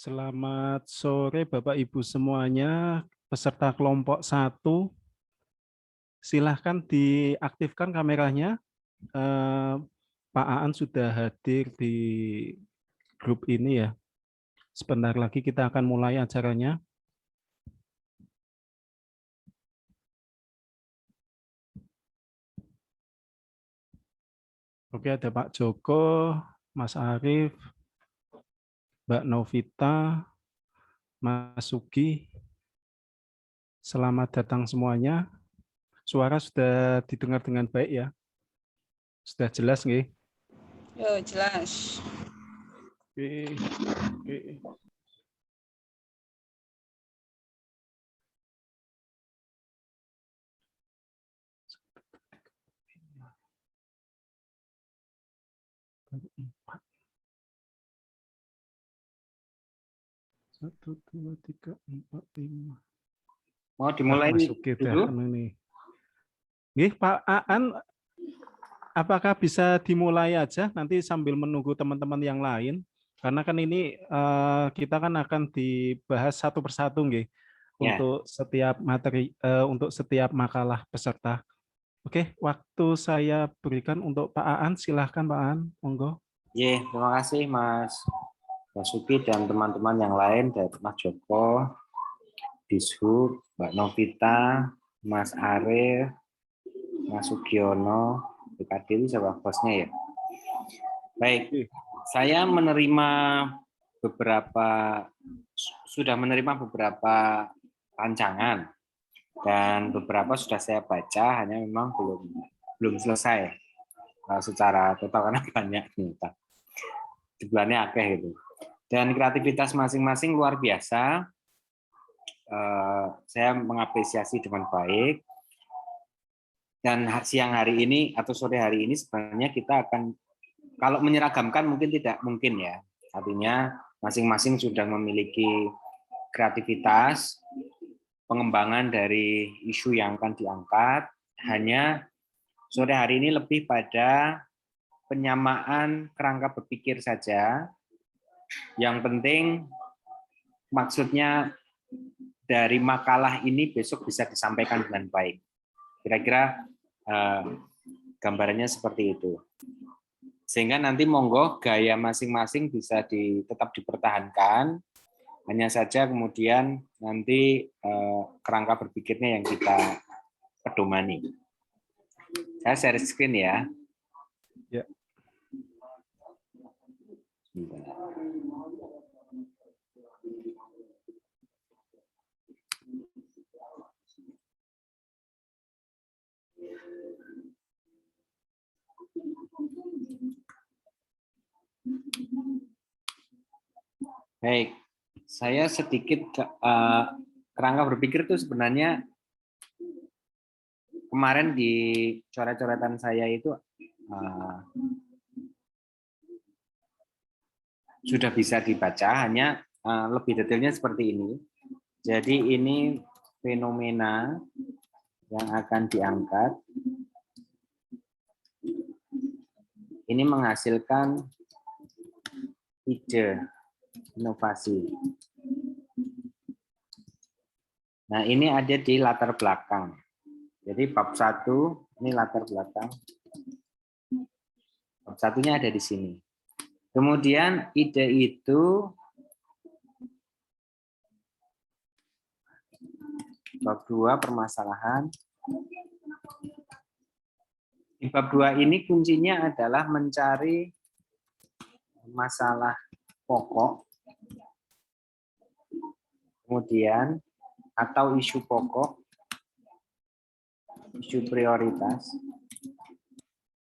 Selamat sore Bapak Ibu semuanya, peserta kelompok 1. Silahkan diaktifkan kameranya. Pak Aan sudah hadir di grup ini ya. Sebentar lagi kita akan mulai acaranya. Oke, ada Pak Joko, Mas Arief, Mbak Novita, Mas Sugi. Selamat datang semuanya. Suara sudah didengar dengan baik ya? Sudah jelas nggih? Yo, jelas. Oke. Satu, dua, tiga, empat, lima. Mau dimulai dulu? Nggih, Pak Aan, apakah bisa dimulai aja nanti sambil menunggu teman-teman yang lain? Karena kan ini kita kan akan dibahas satu persatu nggih, untuk setiap materi, untuk setiap makalah peserta. Oke, waktu saya berikan untuk Pak Aan, silahkan Pak Aan, monggo. Terima kasih Mas Basuki dan teman-teman yang lain, dari Mas Joko, Dishub, Mbak Novita, Mas Arief, Mas Sugiono, Kadiri, siapa bosnya ya? Baik, saya sudah menerima beberapa rancangan dan beberapa sudah saya baca, hanya memang belum selesai secara total karena banyak ternyata. Jumlahnya akeh gitu. Dan kreativitas masing-masing luar biasa. Saya mengapresiasi dengan baik. Dan siang hari ini atau sore hari ini sebenarnya kita akan, kalau menyeragamkan mungkin tidak mungkin ya. Artinya masing-masing sudah memiliki kreativitas, pengembangan dari isu yang akan diangkat. Hanya sore hari ini lebih pada penyamaan kerangka berpikir saja. Yang penting maksudnya dari makalah ini besok bisa disampaikan dengan baik. Kira-kira gambarannya seperti itu. Sehingga nanti monggo gaya masing-masing bisa tetap dipertahankan. Hanya saja kemudian nanti kerangka berpikirnya yang kita pedomani. Saya share screen ya. Ya. Baik, saya sedikit kerangka berpikir itu sebenarnya kemarin di coret-coretan saya itu sudah bisa dibaca, hanya lebih detailnya seperti ini. Jadi ini fenomena yang akan diangkat. Ini menghasilkan ide inovasi. Nah, ini ada di latar belakang. Jadi bab 1 ini latar belakang. Bab 1-nya ada di sini. Kemudian ide itu bab 2 permasalahan. Di bab 2 ini kuncinya adalah mencari masalah pokok, kemudian atau isu pokok, isu prioritas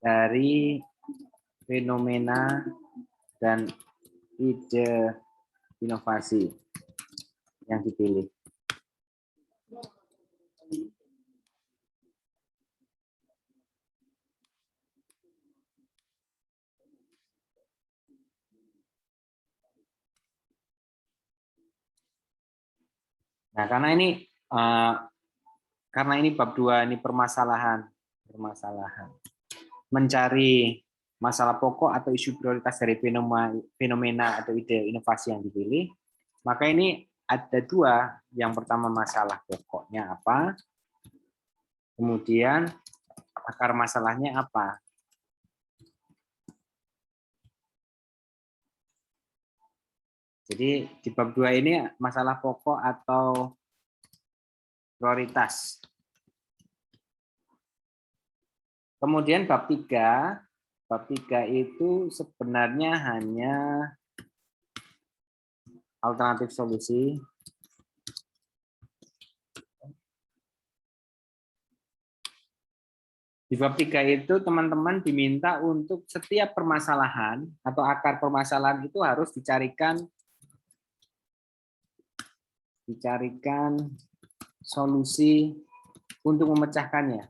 dari fenomena dan ide inovasi yang dipilih. Nah, karena ini bab 2 ini permasalahan. Mencari masalah pokok atau isu prioritas dari fenomena atau ide inovasi yang dipilih. Maka ini ada dua. Yang pertama masalah pokoknya apa, kemudian akar masalahnya apa. Jadi di bab 2 ini masalah pokok atau prioritas. Kemudian bab 3 itu sebenarnya hanya alternatif solusi. Di bab 3 itu teman-teman diminta untuk setiap permasalahan atau akar permasalahan itu harus dicarikan solusi untuk memecahkannya.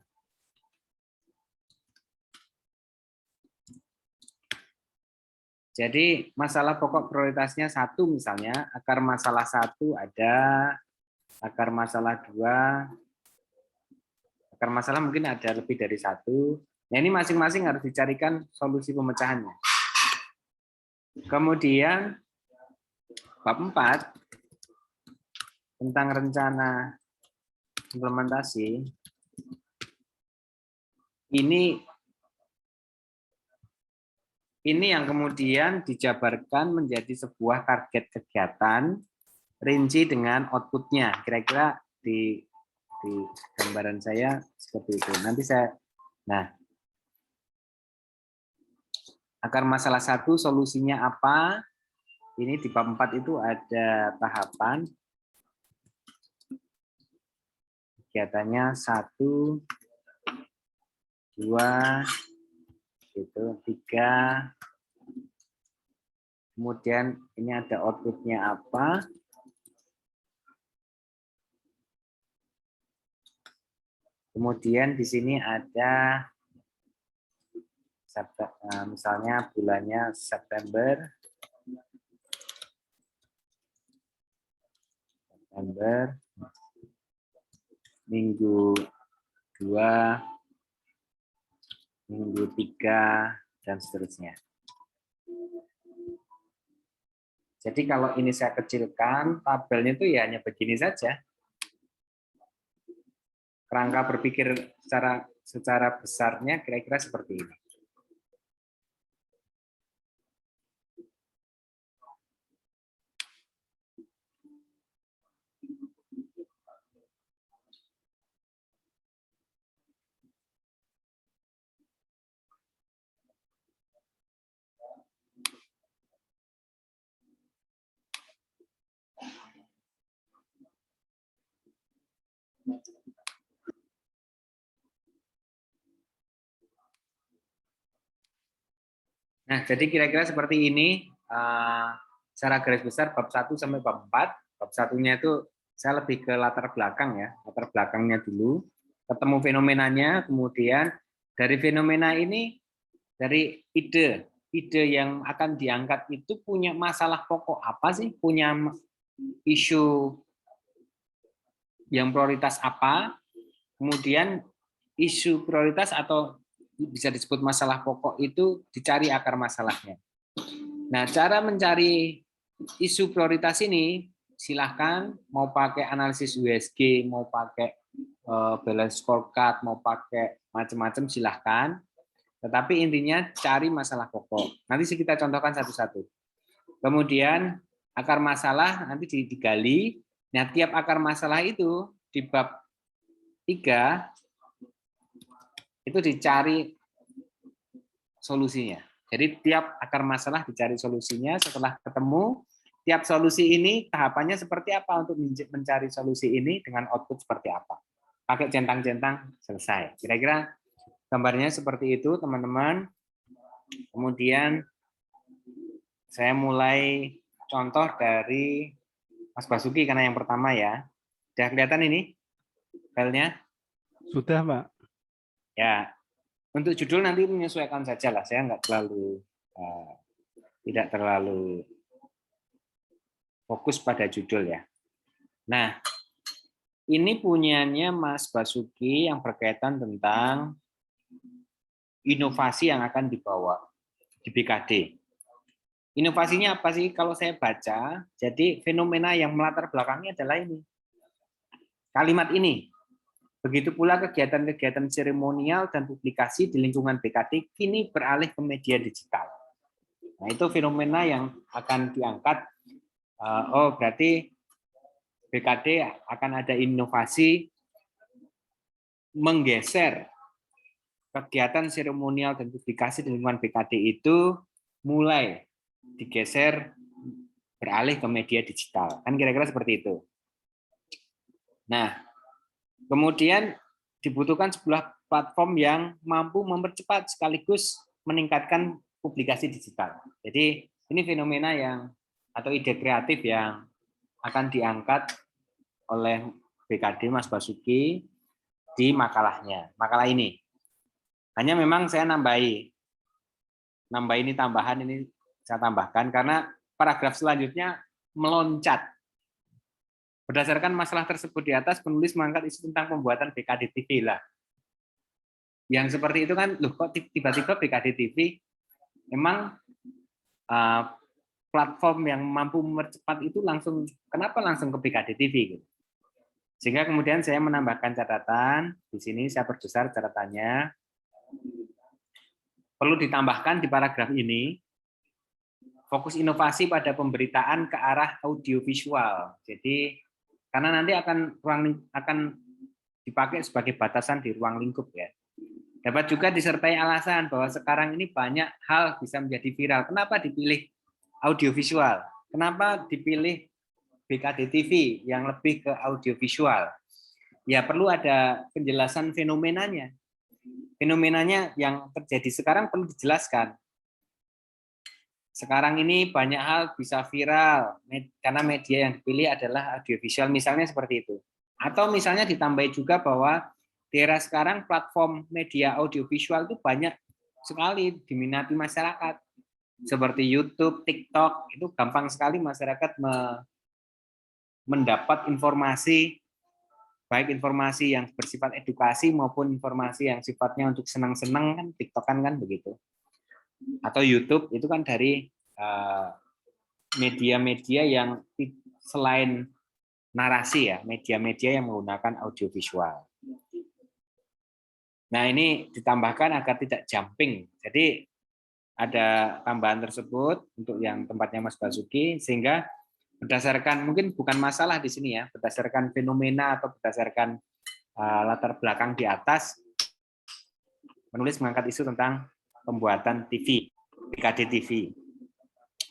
Jadi masalah pokok prioritasnya 1 misalnya, akar masalah 1 ada, akar masalah 2, akar masalah mungkin ada lebih dari 1. Nah, ini masing-masing harus dicarikan solusi pemecahannya. Kemudian bab 4 tentang rencana implementasi, ini yang kemudian dijabarkan menjadi sebuah target kegiatan rinci dengan outputnya. Kira-kira di gambaran saya seperti itu. Nanti akar masalah 1 solusinya apa? Ini di bab 4 itu ada tahapan. Kegiatannya 1, 2, 3. Kemudian ini ada outputnya apa. Kemudian di sini ada misalnya bulannya September, minggu 2, minggu 3, dan seterusnya. Jadi kalau ini saya kecilkan, tabelnya itu ya hanya begini saja. Kerangka berpikir secara besarnya kira-kira seperti ini. Nah, jadi kira-kira seperti ini secara garis besar bab 1 sampai bab 4. Bab 1-nya itu saya lebih ke latar belakang ya, latar belakangnya dulu, ketemu fenomenanya, kemudian dari fenomena ini, dari ide yang akan diangkat itu punya masalah pokok apa sih, punya isu yang prioritas apa, kemudian isu prioritas atau bisa disebut masalah pokok itu dicari akar masalahnya. Nah, cara mencari isu prioritas ini silahkan mau pakai analisis USG, mau pakai balance scorecard, mau pakai macam-macam silahkan. Tetapi intinya cari masalah pokok. Nanti kita contohkan satu-satu. Kemudian akar masalah nanti digali. Nah, tiap akar masalah itu di bab 3 itu dicari solusinya. Jadi tiap akar masalah dicari solusinya, setelah ketemu, tiap solusi ini tahapannya seperti apa untuk mencari solusi ini dengan output seperti apa. Pakai centang-centang, selesai. Kira-kira gambarnya seperti itu, teman-teman. Kemudian saya mulai contoh dari Mas Basuki, karena yang pertama ya. Sudah kelihatan ini filenya? Sudah, Pak. Ya, untuk judul nanti menyesuaikan saja lah, saya tidak terlalu fokus pada judul ya. Nah, ini punyanya Mas Basuki yang berkaitan tentang inovasi yang akan dibawa di BKD. Inovasinya apa sih kalau saya baca? Jadi fenomena yang melatar belakangnya adalah ini. Kalimat ini. Begitu pula kegiatan-kegiatan seremonial dan publikasi di lingkungan BKD kini beralih ke media digital. Nah, itu fenomena yang akan diangkat. Oh, berarti BKD akan ada inovasi menggeser kegiatan seremonial dan publikasi di lingkungan BKD itu mulai digeser beralih ke media digital. Kan kira-kira seperti itu. Nah, kemudian dibutuhkan sebuah platform yang mampu mempercepat sekaligus meningkatkan publikasi digital. Jadi ini fenomena yang atau ide kreatif yang akan diangkat oleh BKD Mas Basuki di makalahnya. Makalah ini. Hanya memang saya nambahi ini tambahan, ini saya tambahkan karena paragraf selanjutnya meloncat. Berdasarkan masalah tersebut di atas, penulis mengangkat isu tentang pembuatan BKD TV lah. Yang seperti itu kan, loh kok tiba-tiba BKD TV memang platform yang mampu mempercepat itu kenapa langsung ke BKD TV? Sehingga kemudian saya menambahkan catatan, di sini saya perbesar catatannya. Perlu ditambahkan di paragraf ini, fokus inovasi pada pemberitaan ke arah audiovisual. Jadi karena nanti akan dipakai sebagai batasan di ruang lingkup ya. Dapat juga disertai alasan bahwa sekarang ini banyak hal bisa menjadi viral. Kenapa dipilih audiovisual? Kenapa dipilih BKD TV yang lebih ke audiovisual? Ya perlu ada penjelasan fenomenanya. Fenomenanya yang terjadi sekarang perlu dijelaskan. Sekarang ini banyak hal bisa viral karena media yang dipilih adalah audiovisual, misalnya seperti itu. Atau misalnya ditambahi juga bahwa di era sekarang platform media audiovisual itu banyak sekali diminati masyarakat. Seperti YouTube, TikTok, itu gampang sekali masyarakat mendapat informasi, baik informasi yang bersifat edukasi maupun informasi yang sifatnya untuk senang-senang, kan TikTok kan begitu. Atau YouTube itu kan dari media-media yang selain narasi ya, media-media yang menggunakan audiovisual. Nah, ini ditambahkan agar tidak jumping. Jadi ada tambahan tersebut untuk yang tempatnya Mas Basuki, sehingga berdasarkan, mungkin bukan masalah di sini ya, berdasarkan fenomena atau berdasarkan latar belakang di atas, penulis mengangkat isu tentang pembuatan TV, BKD TV,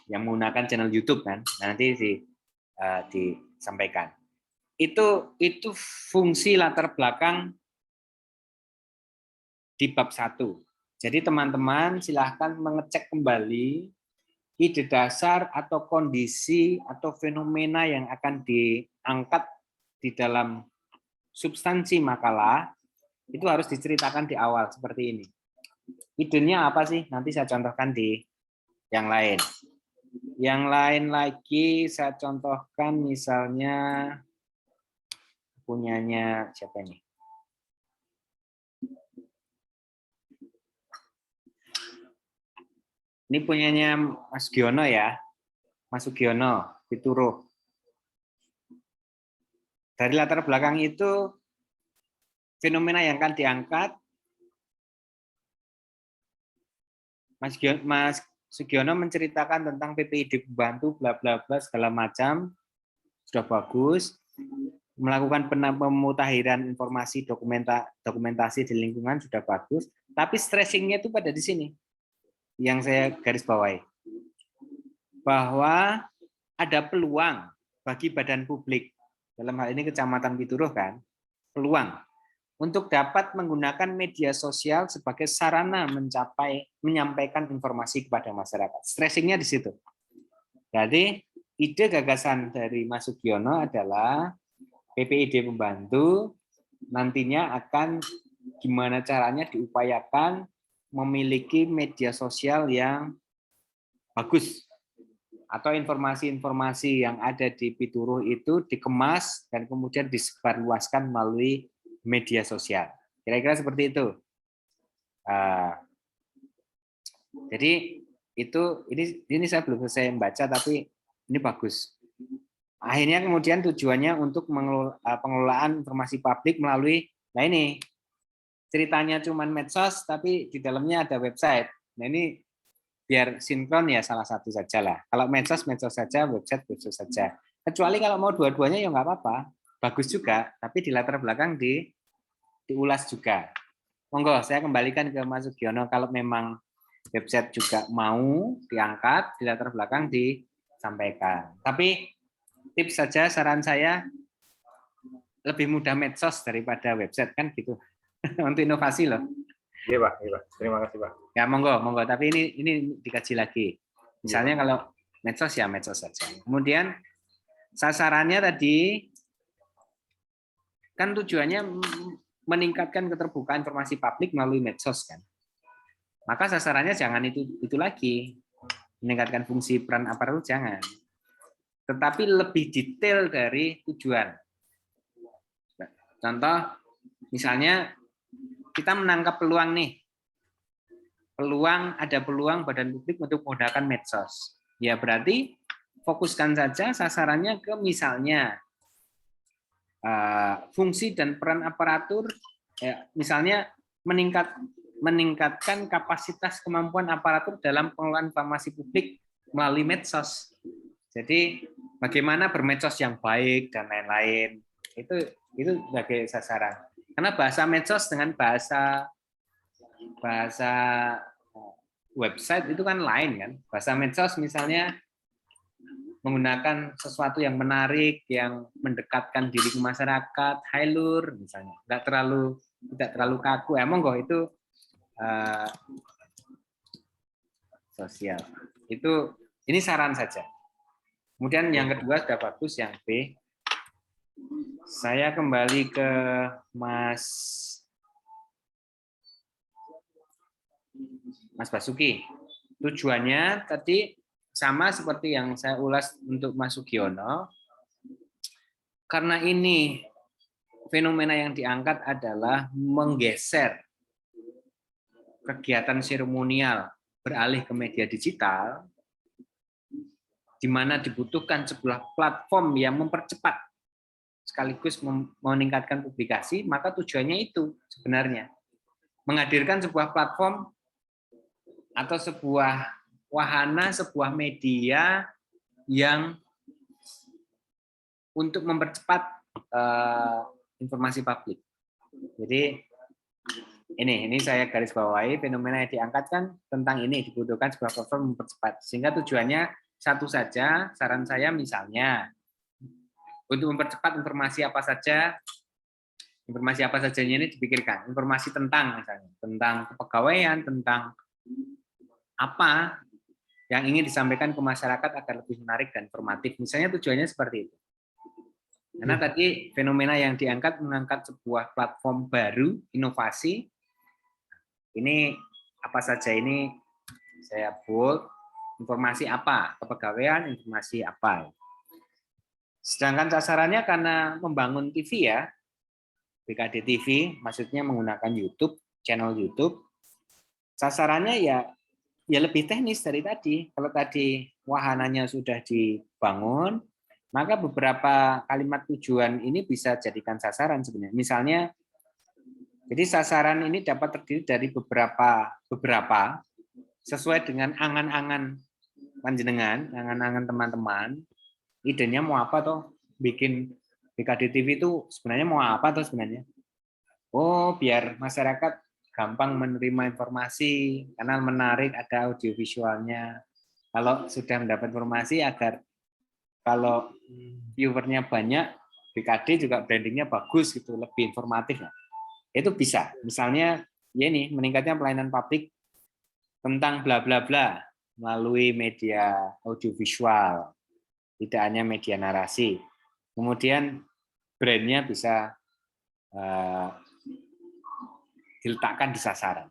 yang menggunakan channel YouTube kan, nanti disampaikan. Itu fungsi latar belakang di bab 1. Jadi teman-teman silahkan mengecek kembali ide dasar atau kondisi atau fenomena yang akan diangkat di dalam substansi makalah, itu harus diceritakan di awal seperti ini. Idenya apa sih? Nanti saya contohkan di yang lain. Yang lain lagi saya contohkan misalnya punyanya siapa ini? Ini punyanya Mas Giono ya, Mas Sugiono, Pituruh. Dari latar belakang itu, fenomena yang akan diangkat, Mas Sugiono menceritakan tentang PPID pembantu, bla bla bla segala macam, sudah bagus. Melakukan pemutahiran informasi dokumentasi di lingkungan sudah bagus, tapi stressingnya itu pada di sini. Yang saya garis bawahi, bahwa ada peluang bagi badan publik, dalam hal ini Kecamatan Pituruh kan, peluang untuk dapat menggunakan media sosial sebagai sarana menyampaikan informasi kepada masyarakat. Stressingnya di situ. Jadi ide gagasan dari Mas Sugiono adalah PPID pembantu nantinya akan gimana caranya diupayakan memiliki media sosial yang bagus, atau informasi-informasi yang ada di Pituruh itu dikemas dan kemudian disebarluaskan melalui media sosial. Kira-kira seperti itu. Jadi ini saya belum selesai membaca, tapi ini bagus. Akhirnya kemudian tujuannya untuk pengelolaan informasi publik melalui, nah ini ceritanya cuman medsos, tapi di dalamnya ada website. Nah ini biar sinkron ya salah satu saja lah. Kalau medsos saja, website saja. Kecuali kalau mau dua-duanya ya nggak apa-apa, bagus juga. Tapi di latar belakang diulas juga. Monggo, saya kembalikan ke Mas Sugiono. Kalau memang website juga mau diangkat, di latar belakang disampaikan. Tapi tips saja, saran saya lebih mudah medsos daripada website kan gitu. Untuk inovasi loh. Iya Pak, iya Pak. Terima kasih Pak. Ya monggo. Tapi ini dikaji lagi. Misalnya kalau medsos ya medsos saja. Kemudian sasarannya tadi kan tujuannya meningkatkan keterbukaan informasi publik melalui medsos kan. Maka sasarannya jangan itu lagi. Meningkatkan fungsi peran aparatur jangan. Tetapi lebih detail dari tujuan. Contoh misalnya kita menangkap peluang nih. Ada peluang badan publik untuk menggunakan medsos. Ya berarti fokuskan saja sasarannya ke misalnya fungsi dan peran aparatur, ya, misalnya meningkatkan kapasitas kemampuan aparatur dalam pengelolaan informasi publik melalui medsos. Jadi bagaimana bermedsos yang baik dan lain-lain itu sebagai sasaran. Karena bahasa medsos dengan bahasa website itu kan lain kan. Bahasa medsos misalnya menggunakan sesuatu yang menarik, yang mendekatkan diri ke masyarakat, hailur misalnya, tidak terlalu kaku. Monggo itu sosial. Ini saran saja. Kemudian yang kedua sudah bagus, yang B. Saya kembali ke Mas Basuki. Tujuannya tadi sama seperti yang saya ulas untuk Mas Sugiono. Karena ini fenomena yang diangkat adalah menggeser kegiatan seremonial beralih ke media digital, di mana dibutuhkan sebuah platform yang mempercepat sekaligus meningkatkan publikasi, maka tujuannya itu sebenarnya menghadirkan sebuah platform atau sebuah wahana, sebuah media yang untuk mempercepat informasi publik. Jadi ini saya garis bawahi, fenomena yang diangkat kan tentang ini, dibutuhkan sebuah platform mempercepat. Sehingga tujuannya satu saja, saran saya misalnya untuk mempercepat informasi apa sajanya ini dipikirkan. Informasi tentang misalnya, tentang kepegawaian, tentang apa yang ingin disampaikan ke masyarakat agar lebih menarik dan informatif. Misalnya tujuannya seperti itu. Karena tadi fenomena yang diangkat mengangkat sebuah platform baru, inovasi. Ini apa saja ini saya bold, informasi apa, kepegawaian, informasi apa. Sedangkan sasarannya karena membangun TV ya, BKD TV, maksudnya menggunakan YouTube, channel YouTube, sasarannya ya lebih teknis dari tadi. Kalau tadi wahananya sudah dibangun, maka beberapa kalimat tujuan ini bisa jadikan sasaran sebenarnya. Misalnya, jadi sasaran ini dapat terdiri dari beberapa sesuai dengan angan-angan panjenengan, angan-angan teman-teman. Idenya mau apa toh? Bikin BKD TV itu sebenarnya mau apa toh sebenarnya? Oh, biar masyarakat gampang menerima informasi, karena menarik, ada audiovisualnya. Kalau sudah mendapat informasi agar kalau viewernya banyak, BKD juga brandingnya bagus gitu, lebih informatif. Itu bisa. Misalnya, ya ini meningkatnya pelayanan publik tentang bla bla bla melalui media audiovisual, tidak hanya media narasi. Kemudian brandnya bisa diletakkan di sasaran.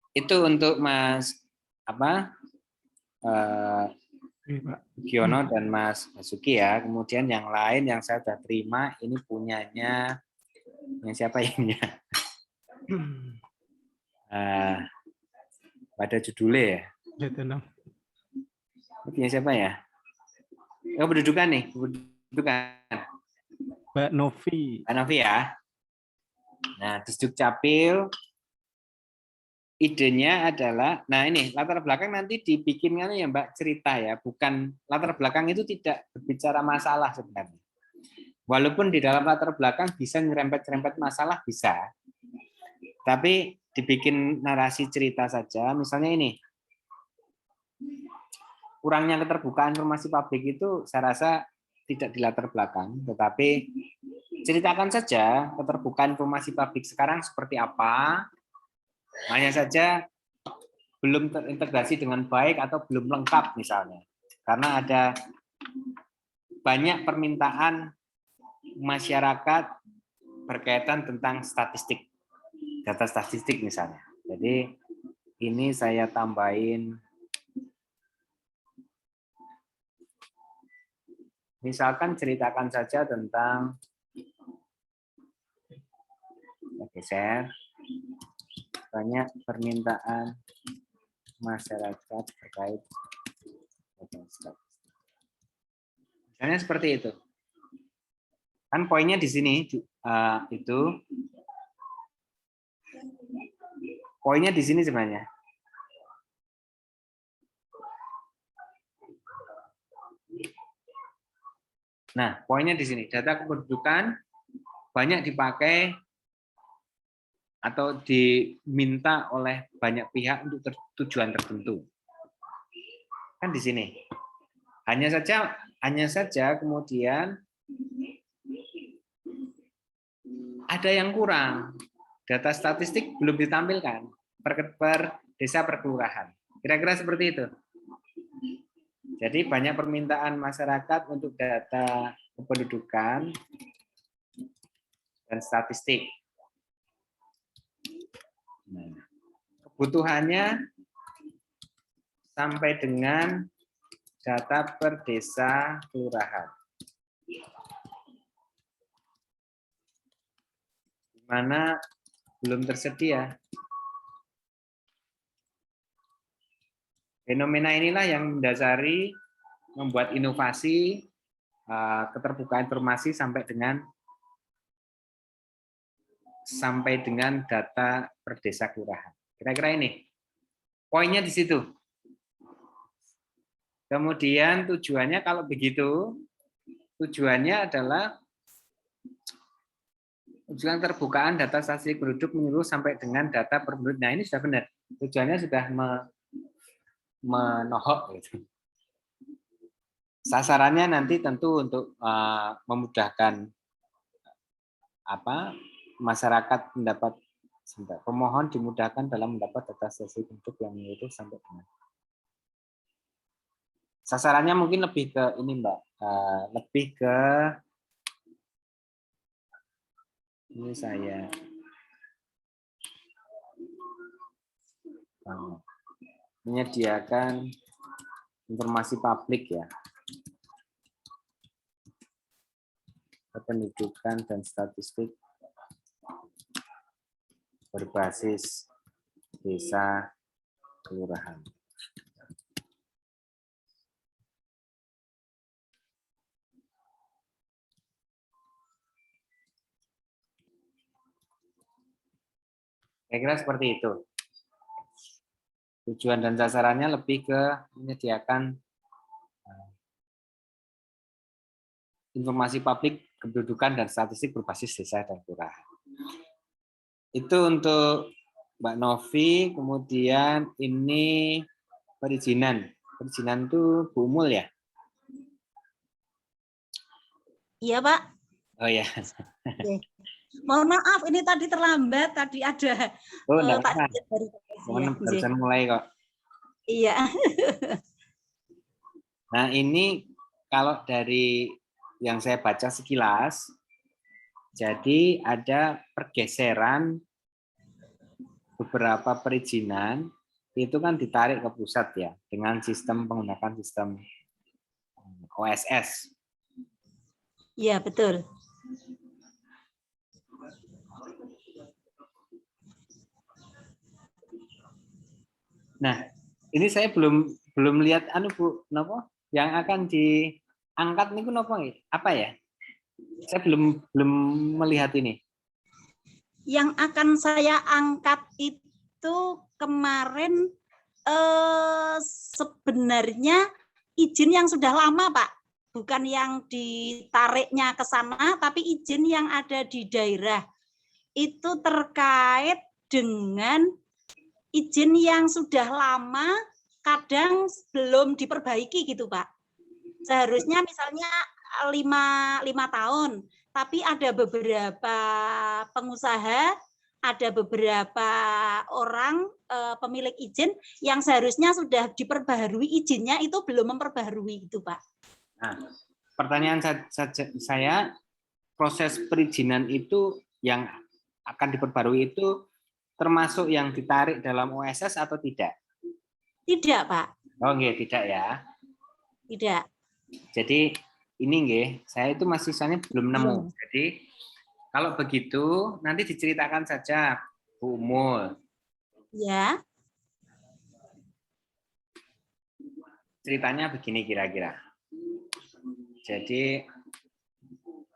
Itu untuk Mas Giono dan Mas Basuki ya. Kemudian yang lain yang saya sudah terima ini punyanya yang siapa ini? Pada judulnya ya. Gitu dong. Ini punya siapa ya? Oh, pendudukan nih, pendudukan. Mbak Novi. Mbak Novi ya. Nah, Disduk Capil idenya adalah, nah ini latar belakang nanti dibikinkan ya Mbak cerita ya, bukan latar belakang itu tidak berbicara masalah sebenarnya. Walaupun di dalam latar belakang bisa nyerempet-nyerempet masalah bisa, tapi dibikin narasi cerita saja. Misalnya ini, kurangnya keterbukaan informasi publik itu saya rasa tidak di latar belakang, tetapi ceritakan saja keterbukaan informasi publik sekarang seperti apa. Hanya saja belum terintegrasi dengan baik atau belum lengkap misalnya. Karena ada banyak permintaan masyarakat berkaitan tentang statistik, data statistik misalnya. Jadi ini saya tambahin, misalkan ceritakan saja tentang, geser, banyak permintaan masyarakat terkait data statistik. Misalnya seperti itu. Kan poinnya di sini itu poinnya di sini sebenarnya. Nah, poinnya di sini, data kependudukan banyak dipakai atau diminta oleh banyak pihak untuk tujuan tertentu. Kan di sini. Hanya saja kemudian ada yang kurang. Data statistik belum ditampilkan per desa per kelurahan. Kira-kira seperti itu. Jadi banyak permintaan masyarakat untuk data kependudukan dan statistik. Nah, kebutuhannya sampai dengan data per desa kelurahan. Di mana belum tersedia. Fenomena inilah yang mendasari membuat inovasi keterbukaan informasi sampai dengan data per desa kelurahan. Kira-kira ini. Poinnya di situ. Kemudian tujuannya kalau begitu, tujuannya adalah tujuan keterbukaan data statistik penduduk menyeluruh sampai dengan data per penduduk. Nah, ini sudah benar. Tujuannya sudah menohok gitu. Sasarannya nanti tentu untuk memudahkan masyarakat mendapat, pemohon dimudahkan dalam mendapat data statistik penduduk yang menyeluruh sampai dengan. Sasarannya mungkin lebih ke ini Mbak, lebih ke ini saya menyediakan informasi publik ya, kependudukan dan statistik berbasis desa kelurahan. Kira-kira seperti itu. Tujuan dan sasarannya lebih ke menyediakan informasi publik, kependudukan dan statistik berbasis desa dan kelurahan. Itu untuk Mbak Novi. Kemudian ini perizinan. Perizinan itu Bu Umul ya? Iya, Pak. Oh ya. Mohon maaf, ini tadi terlambat. Tadi ada Oh, enggak Pak apa-apa. Diet dari Barusan mulai kok. Iya. Nah, ini kalau dari yang saya baca sekilas, jadi ada pergeseran beberapa perizinan itu kan ditarik ke pusat ya, dengan menggunakan sistem OSS. Iya, betul. Nah, ini saya belum lihat anu Bu, napa yang akan diangkat niku napa nggih? Apa ya? Saya belum melihat ini. Yang akan saya angkat itu kemarin sebenarnya izin yang sudah lama, Pak. Bukan yang ditariknya ke sana, tapi izin yang ada di daerah. Itu terkait dengan izin yang sudah lama, kadang belum diperbaiki gitu, Pak. Seharusnya misalnya 5 tahun, tapi ada beberapa pengusaha, ada beberapa orang pemilik izin yang seharusnya sudah diperbaharui izinnya itu belum memperbaharui gitu, Pak. Nah, pertanyaan saya, proses perizinan itu yang akan diperbarui itu termasuk yang ditarik dalam OSS atau tidak? Tidak, Pak. Oh, nggih, tidak ya. Tidak. Jadi ini nggih, saya itu masih sisanya belum nemu. Jadi kalau begitu nanti diceritakan saja Bu Mul. Ya. Ceritanya begini kira-kira. Jadi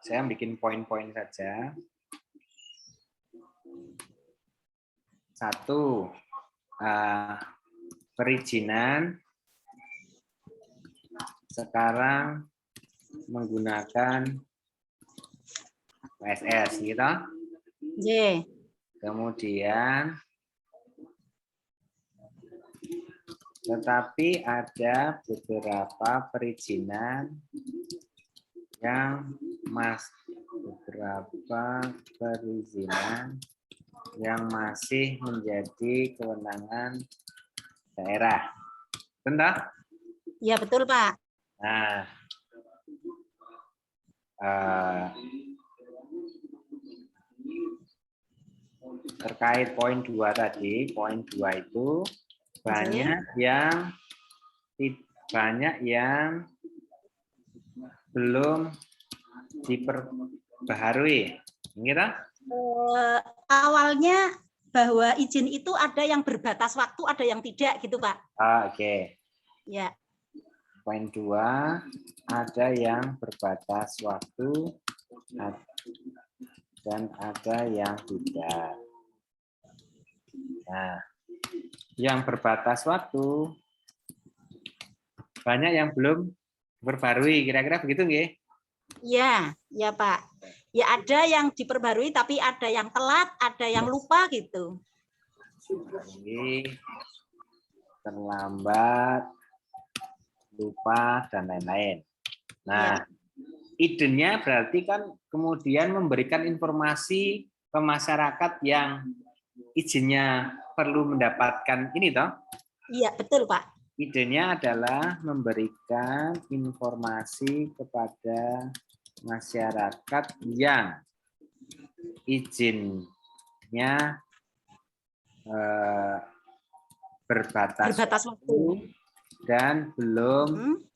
saya bikin poin-poin saja. 1, perizinan sekarang menggunakan OSS gitu. Y. Kemudian tetapi ada beberapa perizinan yang masih menjadi kewenangan daerah. Benar? Ya, betul, Pak. Nah, terkait poin 2 tadi, poin 2 itu banyak yang belum diperbaharui. Gitu? Awalnya bahwa izin itu ada yang berbatas waktu, ada yang tidak gitu, Pak. Oke. Ya. Poin 2, ada yang berbatas waktu dan ada yang tidak. Nah, yang berbatas waktu banyak yang belum diperbarui, kira-kira begitu nggih? Ya, ya Pak. Ya ada yang diperbarui tapi ada yang telat, ada yang lupa gitu. Terlambat, lupa, dan lain-lain. Nah, idenya berarti kan kemudian memberikan informasi ke masyarakat yang izinnya perlu mendapatkan ini toh? Iya, betul Pak. Idenya adalah memberikan informasi kepada masyarakat yang izinnya berbatas waktu dan belum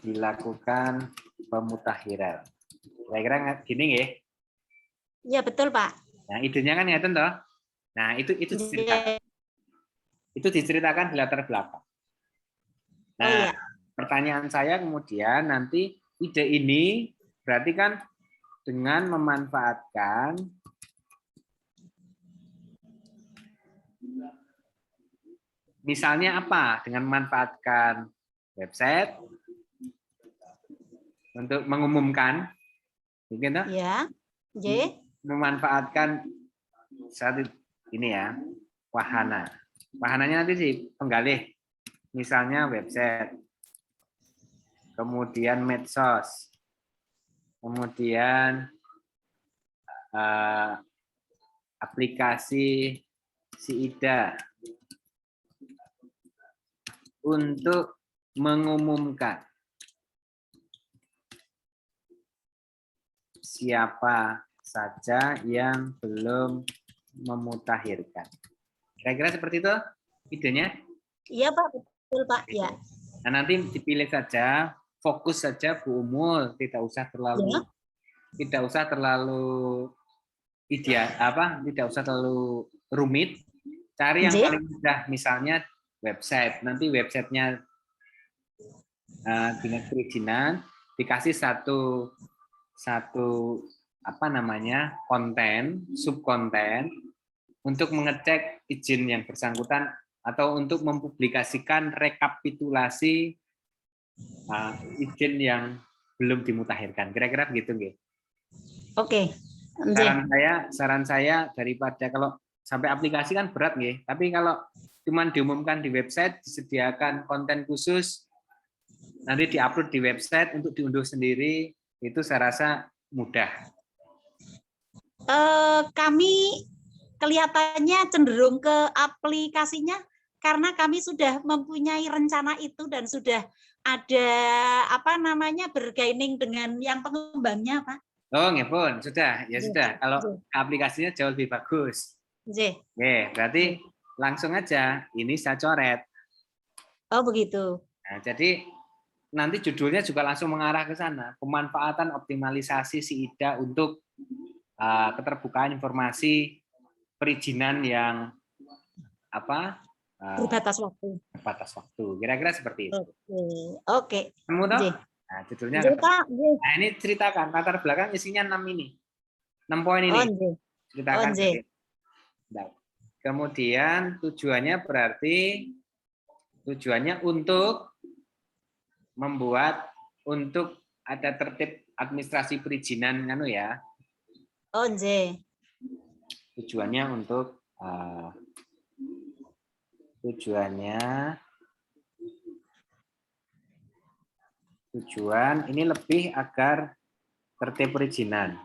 dilakukan pemutakhiran. Kira-kira gini nggih? Iya, betul Pak. Nah, idenya kan ngeten toh? Nah, itu diceritakan. Itu diceritakan di latar belakang. Nah, pertanyaan saya kemudian nanti ide ini berarti kan dengan memanfaatkan misalnya apa? Dengan memanfaatkan website untuk mengumumkan, mungkin toh? Ya. Memanfaatkan saat ini ya, wahana. Wahananya nanti sih penggalih, misalnya website, kemudian medsos, kemudian aplikasi SIIDA untuk mengumumkan siapa saja yang belum memutakhirkan. Kira-kira seperti itu idenya? Iya Pak, betul Pak. Ya. Nah, nanti dipilih saja, fokus saja Bu Umul, tidak usah terlalu ideal tidak usah terlalu rumit. Cari yang Nggih. paling mudah, misalnya website. Nanti websitenya dinas perizinan dikasih satu apa namanya konten, subkonten untuk mengecek izin yang bersangkutan atau untuk mempublikasikan rekapitulasi izin yang belum dimutakhirkan. Kira-kira begitu, nggih. Oke. Nggih. Saran saya daripada kalau sampai aplikasi kan berat, nggih. Tapi kalau cuman diumumkan di website, disediakan konten khusus, nanti diupload di website untuk diunduh sendiri, itu saya rasa mudah. Kami kelihatannya cenderung ke aplikasinya karena kami sudah mempunyai rencana itu dan sudah ada apa namanya bergaining dengan yang pengembangnya, Pak. Oh, nggih pun, sudah. Ya Nggih. sudah. Kalau Nggih. aplikasinya jauh lebih bagus. Nggih. Oke, berarti langsung aja ini saya coret. Oh, begitu. Nah, jadi nanti judulnya juga langsung mengarah ke sana, pemanfaatan optimalisasi SIIDA untuk keterbukaan informasi perizinan yang apa? Berbatas waktu. Berbatas waktu. Kira-kira seperti itu. Oke. Kamu tahu? Nggih. Nah, judulnya Nggih, apa? Pak. Nggih. Nah, ini ceritakan latar belakang isinya 6 ini. 6 poin ini. Oh, nggih. Ceritakan. Oh, nggih. Nah, kemudian tujuannya untuk membuat untuk ada tertib administrasi perizinan ya. Oh, nggih. Tujuannya untuk tujuan ini lebih agar tertib perizinan.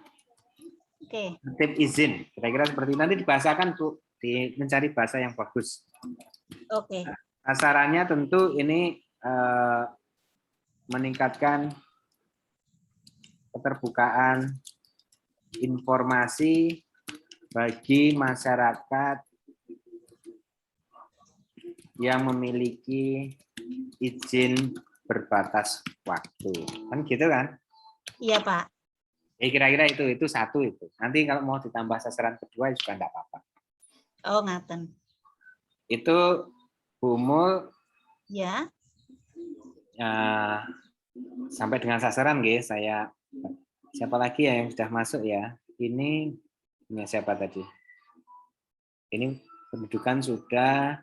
Oke. Tertib izin. Kira-kira seperti nanti dibahasakan tuh, mencari bahasa yang bagus. Oke. Sasarannya tentu ini meningkatkan keterbukaan informasi bagi masyarakat yang memiliki izin berbatas waktu. Kan gitu kan? Iya, Pak. Kira-kira itu satu itu. Nanti kalau mau ditambah sasaran kedua juga enggak apa-apa. Oh, ngaten. Itu Bu Mul Ya. sampai dengan sasaran, nggih. Saya siapa lagi ya yang sudah masuk ya? Ini punya siapa tadi? Ini pendudukan sudah.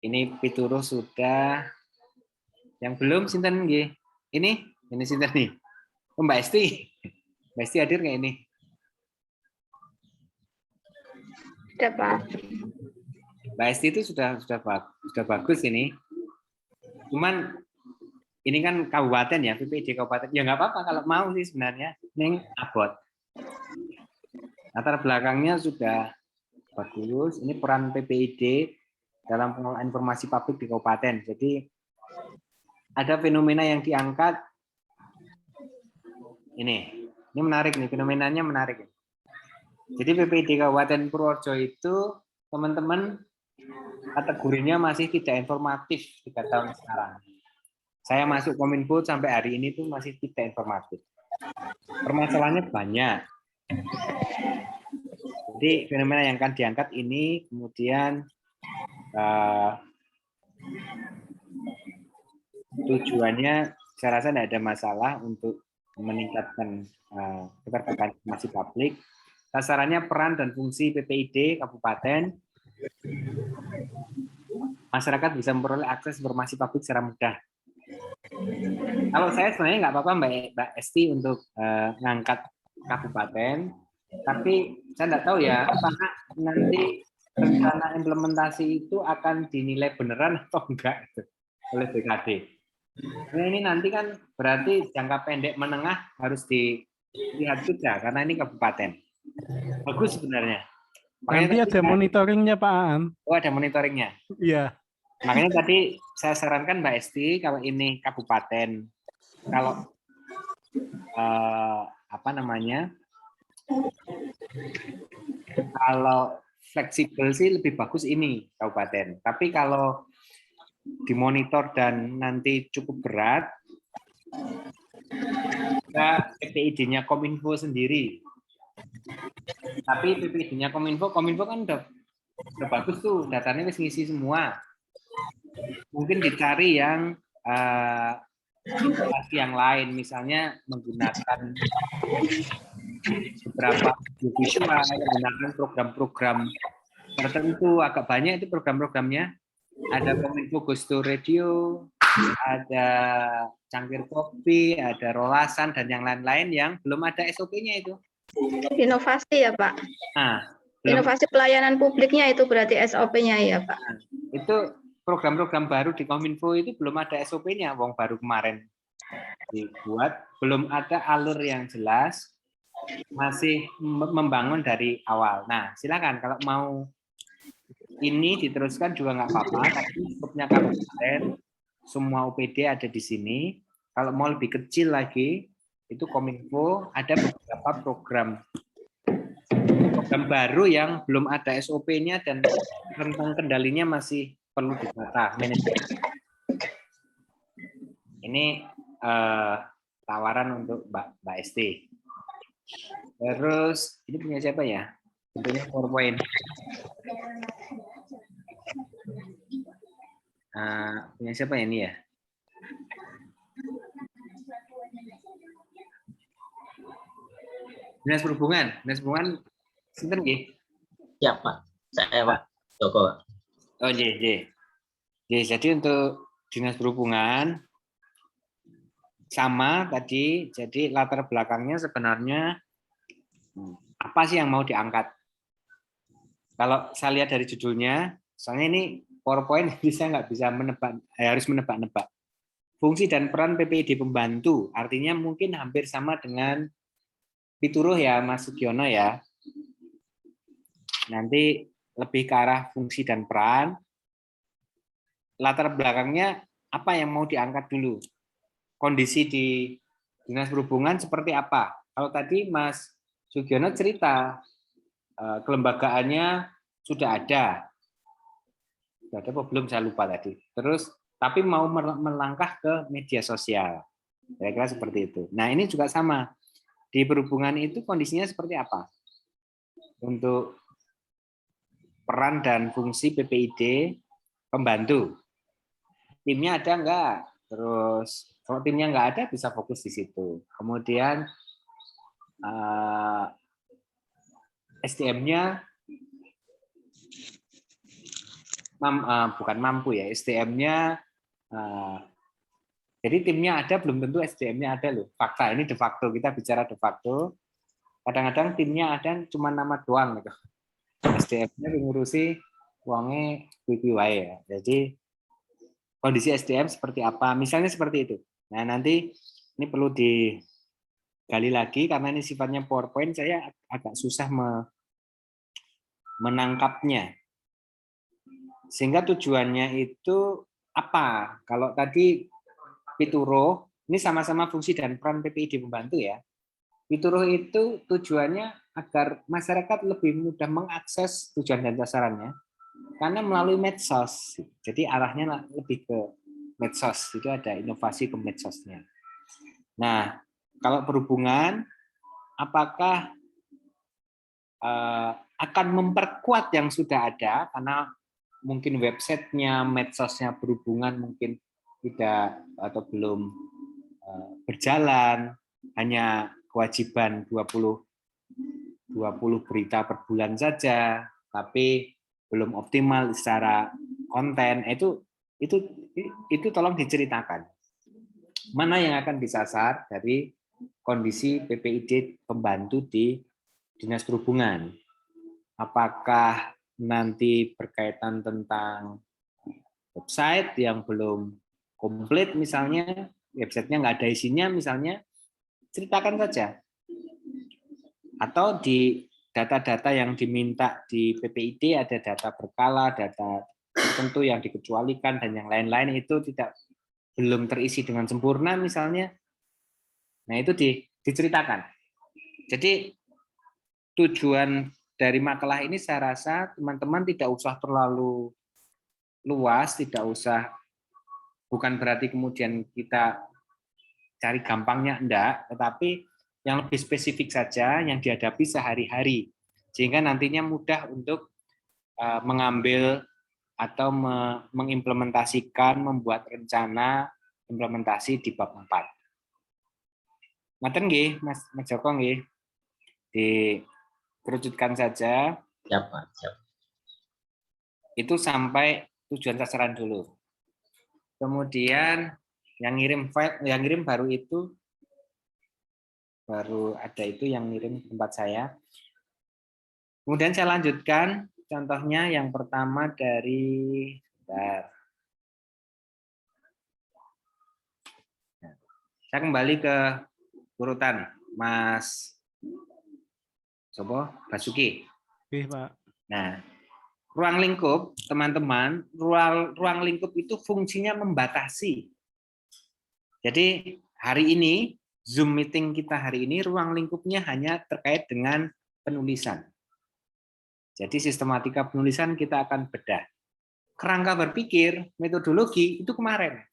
Ini pituruh sudah. Yang belum sinten nggih? Ini sinten nih? Oh, Mbak Esti. Mbak Esti hadir nggak ini? Sudah, Pak. Mbak Esti itu sudah bagus ini. Cuman ini kan kabupaten ya, PPID kabupaten. Ya nggak apa-apa kalau mau sih sebenarnya. Ini abot. Latar belakangnya sudah bagus. Ini peran PPID dalam pengelolaan informasi publik di kabupaten. Jadi ada fenomena yang diangkat. Ini menarik nih, fenomenanya menarik. Jadi PPID Kabupaten Purworejo itu teman-teman kategorinya masih tidak informatif 3 tahun sekarang. Saya masuk Kominfo sampai hari ini tuh masih tidak informatif. Permasalahannya banyak. Jadi fenomena yang akan diangkat ini kemudian tujuannya saya rasa tidak ada masalah untuk meningkatkan keterbukaan informasi publik. Sasarannya peran dan fungsi PPID Kabupaten. Masyarakat bisa memperoleh akses informasi publik secara mudah. Kalau saya sebenarnya nggak apa-apa Mbak Esti untuk ngangkat kabupaten, tapi saya nggak tahu ya apakah nanti rencana implementasi itu akan dinilai beneran atau enggak oleh BKD. Nah, ini nanti kan berarti jangka pendek menengah harus dilihat juga karena ini kabupaten. Bagus sebenarnya. Nanti ada monitoringnya Pak Aan. Oh, ada monitoringnya. Iya. Makanya tadi saya sarankan Mbak Esti kalau ini kabupaten, kalau kalau fleksibel sih lebih bagus ini kabupaten. Tapi kalau dimonitor dan nanti cukup berat, kita PPID-nya Kominfo sendiri. Tapi PPID-nya Kominfo kan udah Udah bagus tuh, datanya wis ngisi semua. Mungkin dicari yang inovasi yang lain, misalnya menggunakan beberapa visual, menggunakan program-program tertentu, agak banyak itu program-programnya. Ada Kominfo Ghost to Radio, ada Cangkir Kopi, ada Rolasan, dan yang lain-lain yang belum ada SOP-nya itu. Inovasi ya Pak. Nah, belum, Inovasi pelayanan publiknya itu berarti SOP-nya ya Pak. itu program-program baru di Kominfo itu belum ada SOP-nya, wong baru kemarin dibuat, belum ada alur yang jelas, masih membangun dari awal. Nah, silakan kalau mau ini diteruskan juga nggak apa-apa, tapi skupnya kabupaten, semua UPD ada di sini. Kalau mau lebih kecil lagi, itu Kominfo ada beberapa program baru yang belum ada SOP-nya dan tentang kendalinya masih perlu ditata manajemen. Ini tawaran untuk Mbak Esti. Terus ini punya siapa ya? Tentunya PowerPoint. Punya siapa ya ini ya? Dinas Perhubungan sinten nggih? Ya Pak, saya Pak Joko. Oh nggih. Jadi untuk Dinas Perhubungan sama tadi, jadi latar belakangnya sebenarnya apa sih yang mau diangkat? Kalau saya lihat dari judulnya, soalnya ini PowerPoint saya nggak bisa menebak, harus menebak-nebak. Fungsi dan peran PPID pembantu, artinya mungkin hampir sama dengan pituruh ya Mas Sugiono ya. Nanti lebih ke arah fungsi dan peran. Latar belakangnya apa yang mau diangkat dulu? Kondisi di Dinas Perhubungan seperti apa? Kalau tadi Mas Sugiono cerita kelembagaannya sudah ada apa belum saya lupa tadi. Terus tapi mau melangkah ke media sosial, kira-kira seperti itu. Nah ini juga sama di perhubungan itu kondisinya seperti apa? Untuk peran dan fungsi PPID pembantu, timnya ada enggak? Terus kalau timnya enggak ada bisa fokus di situ. Kemudian SDM-nya bukan mampu ya, SDM-nya jadi timnya ada belum tentu SDM-nya ada loh. Fakta ini de facto, kita bicara de facto. Kadang-kadang timnya ada cuma nama doang gitu. SDM-nya ngurusi uangnya wae ya. Jadi kondisi SDM seperti apa? Misalnya seperti itu. Nah, nanti ini perlu digali lagi karena ini sifatnya PowerPoint, saya agak susah menangkapnya. Sehingga tujuannya itu apa? Kalau tadi pituruh, ini sama-sama fungsi dan peran PPID pembantu ya. Pituruh itu tujuannya agar masyarakat lebih mudah mengakses tujuan dan sasarannya karena melalui medsos. Jadi arahnya lebih ke medsos. Itu ada inovasi ke medsosnya. Nah, kalau perhubungan, apakah akan memperkuat yang sudah ada karena mungkin websitenya, medsosnya perhubungan mungkin tidak atau belum berjalan, hanya kewajiban 20 berita per bulan saja, tapi belum optimal secara konten. Itu tolong diceritakan. Mana yang akan disasar dari kondisi PPID pembantu di Dinas Perhubungan? Apakah nanti berkaitan tentang website yang belum komplit misalnya, websitenya nggak ada isinya misalnya, ceritakan saja. Atau di data-data yang diminta di PPID ada data berkala, data tertentu yang dikecualikan dan yang lain-lain itu belum terisi dengan sempurna misalnya. Nah itu diceritakan. Jadi tujuan dari makalah ini saya rasa teman-teman tidak usah terlalu luas, tidak usah, bukan berarti kemudian kita cari gampangnya, enggak, tetapi yang lebih spesifik saja yang dihadapi sehari-hari, sehingga nantinya mudah untuk mengambil atau mengimplementasikan, membuat rencana implementasi di bab 4. Ngaten nggih, Mas Joko nggih. Dikerucutkan saja. Siap, Pak. Siap. Itu sampai tujuan sasaran dulu. Kemudian yang ngirim file, yang ngirim baru ada itu yang ngirim tempat saya. Kemudian saya lanjutkan contohnya yang pertama dari saya kembali ke urutan Mas Sopo Basuki. Oke, Pak. Nah, ruang lingkup, teman-teman, ruang lingkup itu fungsinya membatasi. Jadi hari ini, Zoom meeting kita hari ini, ruang lingkupnya hanya terkait dengan penulisan. Jadi sistematika penulisan kita akan bedah. Kerangka berpikir, metodologi, itu kemarin.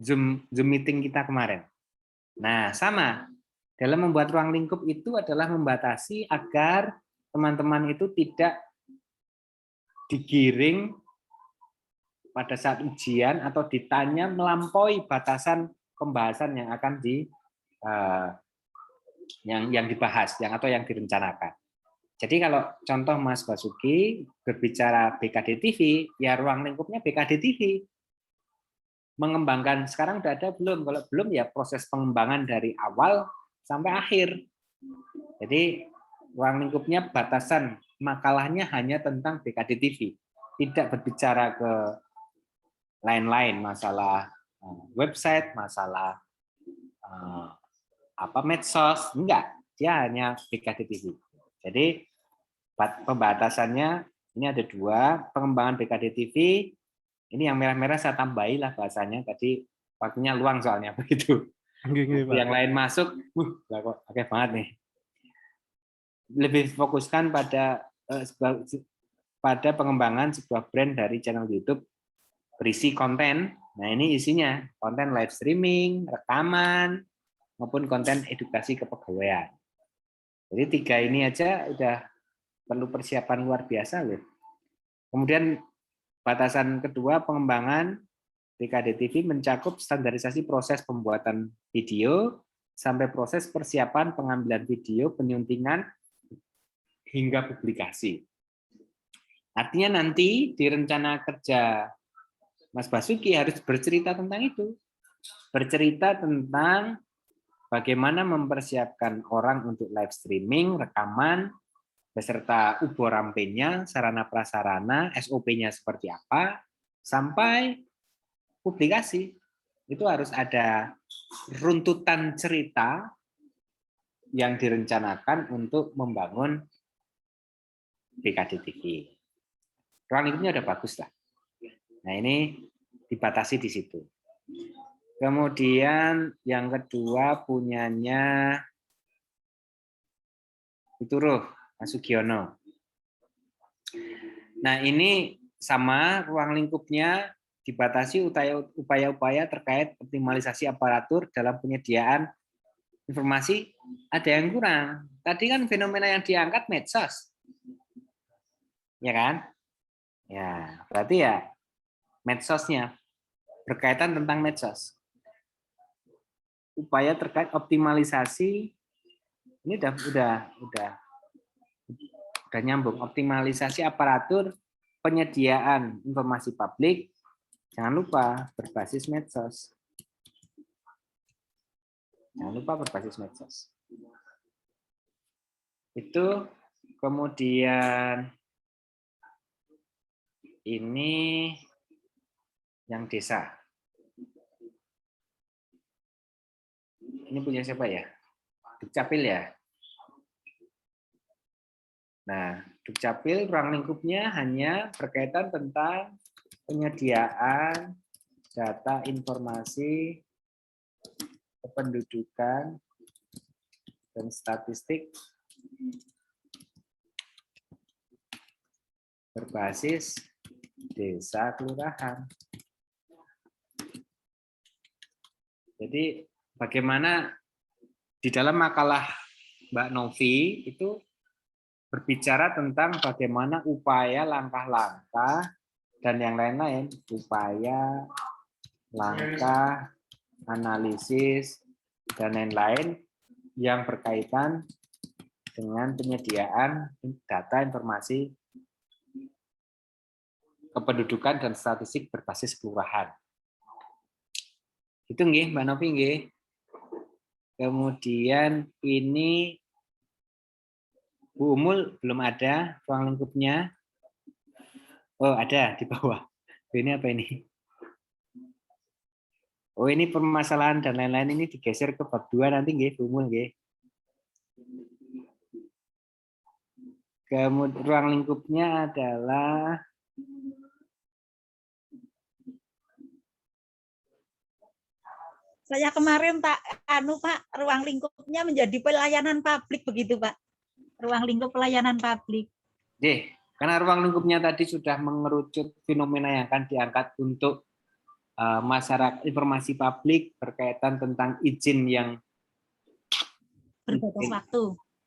Zoom meeting kita kemarin. Nah, sama. Dalam membuat ruang lingkup itu adalah membatasi agar teman-teman itu tidak digiring pada saat ujian atau ditanya melampaui batasan pembahasan yang akan yang dibahas, atau yang direncanakan. Jadi kalau contoh Mas Basuki berbicara BKD TV, ya ruang lingkupnya BKD TV. Mengembangkan sekarang udah ada belum? Kalau belum ya proses pengembangan dari awal sampai akhir. Jadi ruang lingkupnya batasan makalahnya hanya tentang BKD TV. Tidak berbicara ke lain-lain, masalah website, masalah medsos, enggak. Dia hanya BKD TV. Jadi pembatasannya ini ada 2, pengembangan BKD TV. Ini yang merah-merah saya tambahilah bahasanya, tadi waktunya luang soalnya begitu. Yang lain masuk, kok oke banget nih. Lebih fokuskan pada pengembangan sebuah brand dari channel YouTube berisi konten. Nah, ini isinya konten live streaming, rekaman, maupun konten edukasi kepegawaian. Jadi 3 ini aja udah perlu persiapan luar biasa loh. Kemudian batasan kedua, pengembangan BKD TV mencakup standarisasi proses pembuatan video sampai proses persiapan pengambilan video, penyuntingan hingga publikasi. Artinya nanti di rencana kerja Mas Basuki harus bercerita tentang itu. Bercerita tentang bagaimana mempersiapkan orang untuk live streaming, rekaman, beserta UBO rampenya, sarana prasarana, SOP-nya seperti apa, sampai publikasi. Itu harus ada runtutan cerita yang direncanakan untuk membangun BKD TV. Ruang lingkupnya udah bagus lah. Nah, ini dibatasi di situ. Kemudian yang kedua punyanya itu Mas Sugiono. Nah, ini sama ruang lingkupnya dibatasi upaya-upaya terkait optimalisasi aparatur dalam penyediaan informasi. Ada yang kurang. Tadi kan fenomena yang diangkat medsos. Ya kan? Ya, berarti ya medsosnya berkaitan tentang medsos. Upaya terkait optimalisasi ini udah nyambung. Optimalisasi aparatur penyediaan informasi publik, jangan lupa berbasis medsos. Jangan lupa berbasis medsos. Itu kemudian ini yang desa. Ini punya siapa ya? Dukcapil ya? Nah, Dukcapil ruang lingkupnya hanya berkaitan tentang penyediaan data informasi kependudukan dan statistik berbasis desa kelurahan. Jadi bagaimana di dalam makalah Mbak Novi itu berbicara tentang bagaimana upaya, langkah-langkah, dan yang lain-lain. Upaya, langkah, analisis, dan lain-lain yang berkaitan dengan penyediaan data informasi kependudukan dan statistik berbasis kelurahan. Itu nggih, Mbak Novi nggih. Kemudian ini Bu Umul belum ada ruang lingkupnya. Oh, ada di bawah. Ini apa ini? Oh, ini permasalahan dan lain-lain ini digeser ke bab 2 nanti nggih, Bu Umul nggih. Kemudian ruang lingkupnya adalah Saya kemarin Pak, Pak, ruang lingkupnya menjadi pelayanan publik begitu Pak. Ruang lingkup pelayanan publik. Karena ruang lingkupnya tadi sudah mengerucut fenomena yang akan diangkat untuk masyarakat, informasi publik berkaitan tentang izin yang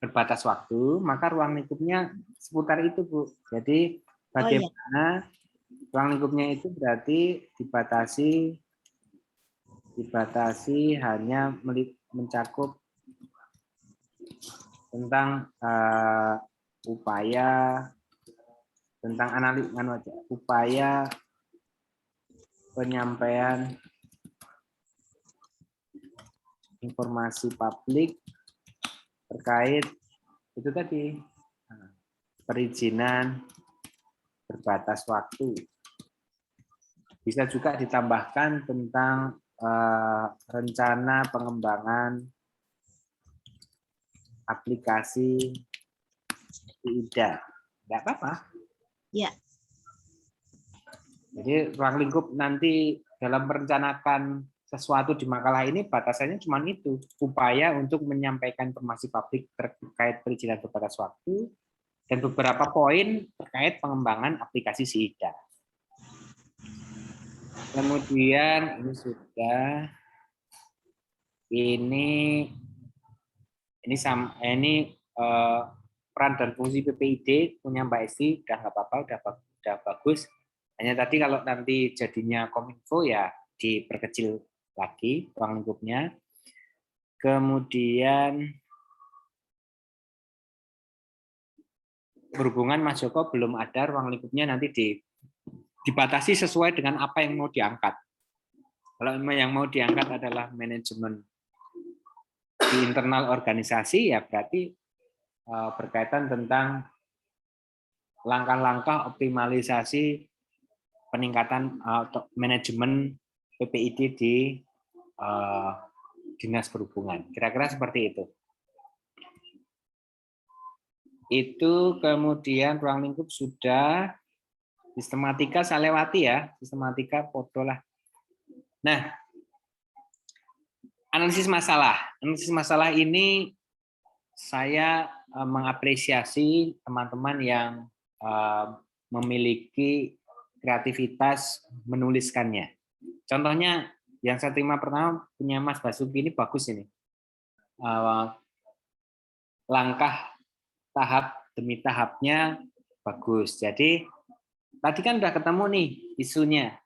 berbatas waktu, maka ruang lingkupnya seputar itu, Bu. Jadi bagaimana ruang lingkupnya itu berarti dibatasi hanya mencakup tentang upaya, tentang upaya penyampaian informasi publik terkait itu tadi perizinan berbatas waktu. Bisa juga ditambahkan tentang rencana pengembangan aplikasi IDA. Tidak apa-apa. Ya. Jadi ruang lingkup nanti dalam merencanakan sesuatu di makalah ini batasannya cuma itu, upaya untuk menyampaikan informasi publik terkait perizinan berbatas waktu dan beberapa poin terkait pengembangan aplikasi SIIDA. Kemudian ini sudah ini peran dan fungsi PPID punya Mbak Esti udah nggak apa-apa, udah bagus. Hanya tadi kalau nanti jadinya Kominfo ya diperkecil lagi ruang lingkupnya. Kemudian berhubungan Mas Joko belum ada ruang lingkupnya, nanti dibatasi sesuai dengan apa yang mau diangkat. Kalau yang mau diangkat adalah manajemen di internal organisasi, ya berarti berkaitan tentang langkah-langkah optimalisasi peningkatan manajemen PPID di Dinas Perhubungan. Kira-kira seperti itu. Itu kemudian ruang lingkup sudah, sistematika saya lewati ya, sistematika foto lah. Nah, analisis masalah. Analisis masalah ini saya mengapresiasi teman-teman yang memiliki kreativitas menuliskannya. Contohnya yang saya terima pertama punya Mas Basuki ini bagus ini. Langkah tahap demi tahapnya bagus. Jadi tadi kan udah ketemu nih isunya,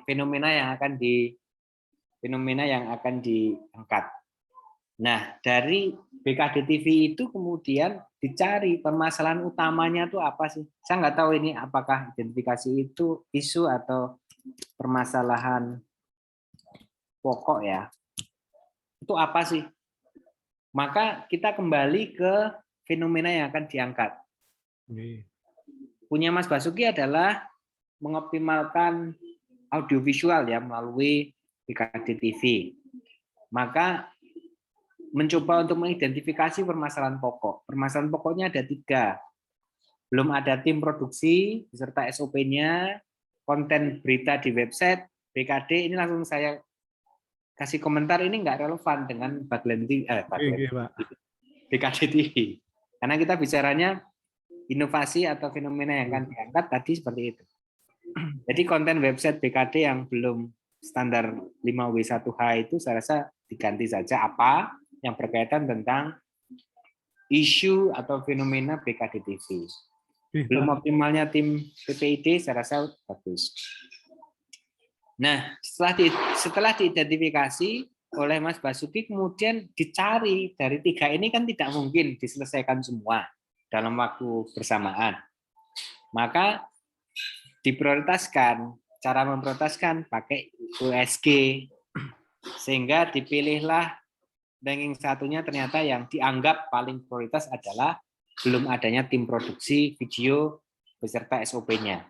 fenomena yang akan diangkat. Nah, dari BKD TV itu kemudian dicari permasalahan utamanya itu apa sih? Saya nggak tahu ini apakah identifikasi itu isu atau permasalahan pokok ya. Itu apa sih? Maka kita kembali ke fenomena yang akan diangkat. Punya Mas Basuki adalah mengoptimalkan audiovisual ya melalui BKD TV. Maka mencoba untuk mengidentifikasi permasalahan pokok. Permasalahan pokoknya ada 3. Belum ada tim produksi beserta SOP-nya, konten berita di website, BKD, ini langsung saya kasih komentar, ini nggak relevan dengan BKD TV. Karena kita bicaranya inovasi atau fenomena yang akan diangkat tadi seperti itu. Jadi konten website BKD yang belum standar 5W1H itu saya rasa diganti saja apa yang berkaitan tentang isu atau fenomena BKDTV. Belum optimalnya tim PPID saya rasa bagus. Nah, setelah diidentifikasi oleh Mas Basuki, kemudian dicari dari 3 ini kan tidak mungkin diselesaikan semua dalam waktu bersamaan. Maka diprioritaskan, cara memprioritaskan pakai USG, sehingga dipilihlah ranking satunya ternyata yang dianggap paling prioritas adalah belum adanya tim produksi video beserta SOP-nya.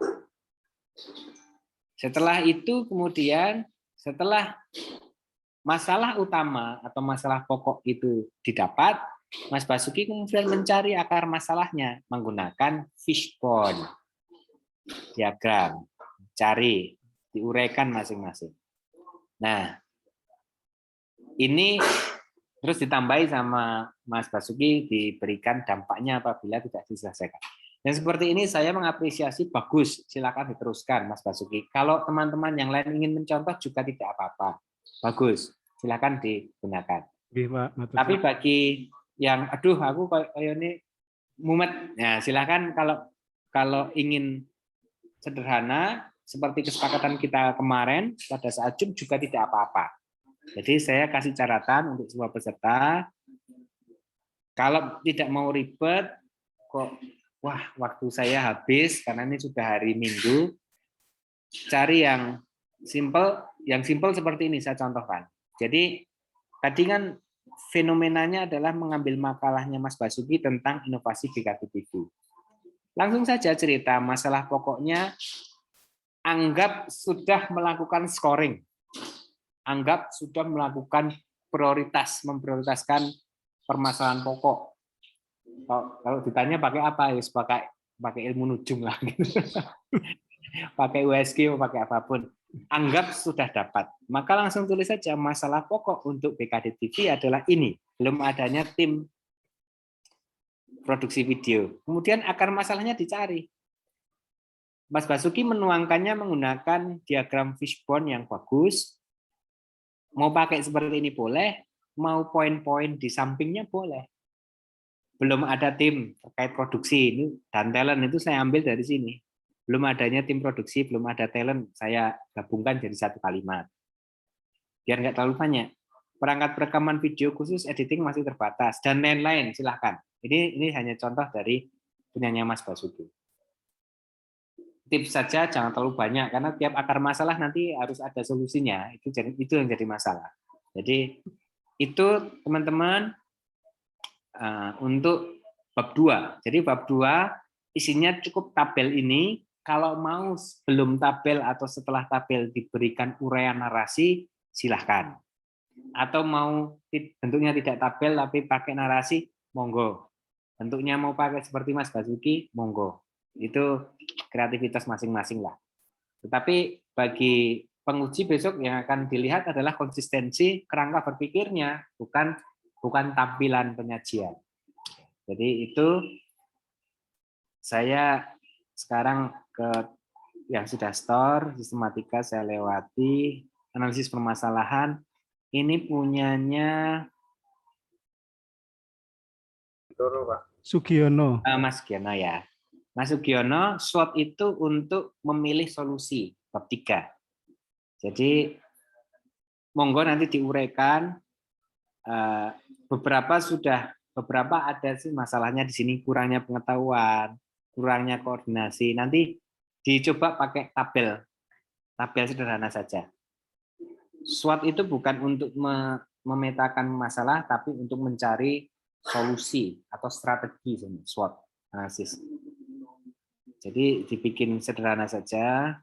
Setelah itu kemudian, setelah masalah utama atau masalah pokok itu didapat, Mas Basuki kemudian mencari akar masalahnya menggunakan fishbone diagram, cari, diuraikan masing-masing. Nah, ini terus ditambahi sama Mas Basuki diberikan dampaknya apabila tidak diselesaikan. Dan seperti ini saya mengapresiasi, bagus, silakan diteruskan Mas Basuki. Kalau teman-teman yang lain ingin mencontoh juga tidak apa-apa, bagus, silakan digunakan. Tapi bagi yang, aduh aku kayak ini mumet, nah silakan kalau ingin sederhana seperti kesepakatan kita kemarin pada saat Zoom juga tidak apa-apa. Jadi saya kasih catatan untuk semua peserta, kalau tidak mau ribet, kok wah waktu saya habis karena ini sudah hari Minggu, cari yang simple seperti ini saya contohkan. Jadi tadi kan fenomenanya adalah mengambil makalahnya Mas Basuki tentang inovasi BKDTV. Langsung saja cerita masalah pokoknya, anggap sudah melakukan scoring. Anggap sudah melakukan memprioritaskan permasalahan pokok. Kalau ditanya pakai apa, ya pakai ilmu nujum lah. Gitu. Pakai USG atau pakai apapun. Anggap sudah dapat. Maka langsung tulis saja masalah pokok untuk BKDTV adalah ini. Belum adanya tim produksi video. Kemudian akar masalahnya dicari. Mas Basuki menuangkannya menggunakan diagram fishbone yang bagus. Mau pakai seperti ini boleh, mau poin-poin di sampingnya boleh. Belum ada tim terkait produksi ini dan talent itu saya ambil dari sini. Belum adanya tim produksi, belum ada talent, saya gabungkan jadi satu kalimat. Biar nggak terlalu banyak. Perangkat perekaman video khusus editing masih terbatas dan lain-lain, silahkan. Ini hanya contoh dari punyanya Mas Basuki. Tips saja jangan terlalu banyak karena tiap akar masalah nanti harus ada solusinya. Itu yang jadi masalah. Jadi itu teman-teman untuk bab 2. Jadi bab 2 isinya cukup tabel ini. Kalau mau belum tabel atau setelah tabel diberikan uraian narasi, silahkan. Atau mau bentuknya tidak tabel tapi pakai narasi, monggo. Bentuknya mau pakai seperti Mas Basuki, monggo. Itu kreativitas masing-masing lah. Tetapi bagi penguji besok yang akan dilihat adalah konsistensi kerangka berpikirnya, bukan tampilan penyajian. Jadi itu saya sekarang ke yang sudah store, sistematika saya lewati, analisis permasalahan. Ini punyanya Sugiono. Mas Giono ya. Mas Sugiono, SWOT itu untuk memilih solusi, bab 3. Jadi, monggo nanti diuraikan, beberapa ada sih masalahnya di sini, kurangnya pengetahuan, kurangnya koordinasi, nanti dicoba pakai tabel sederhana saja. SWOT itu bukan untuk memetakan masalah, tapi untuk mencari solusi atau strategi SWOT analisis. Jadi dibikin sederhana saja.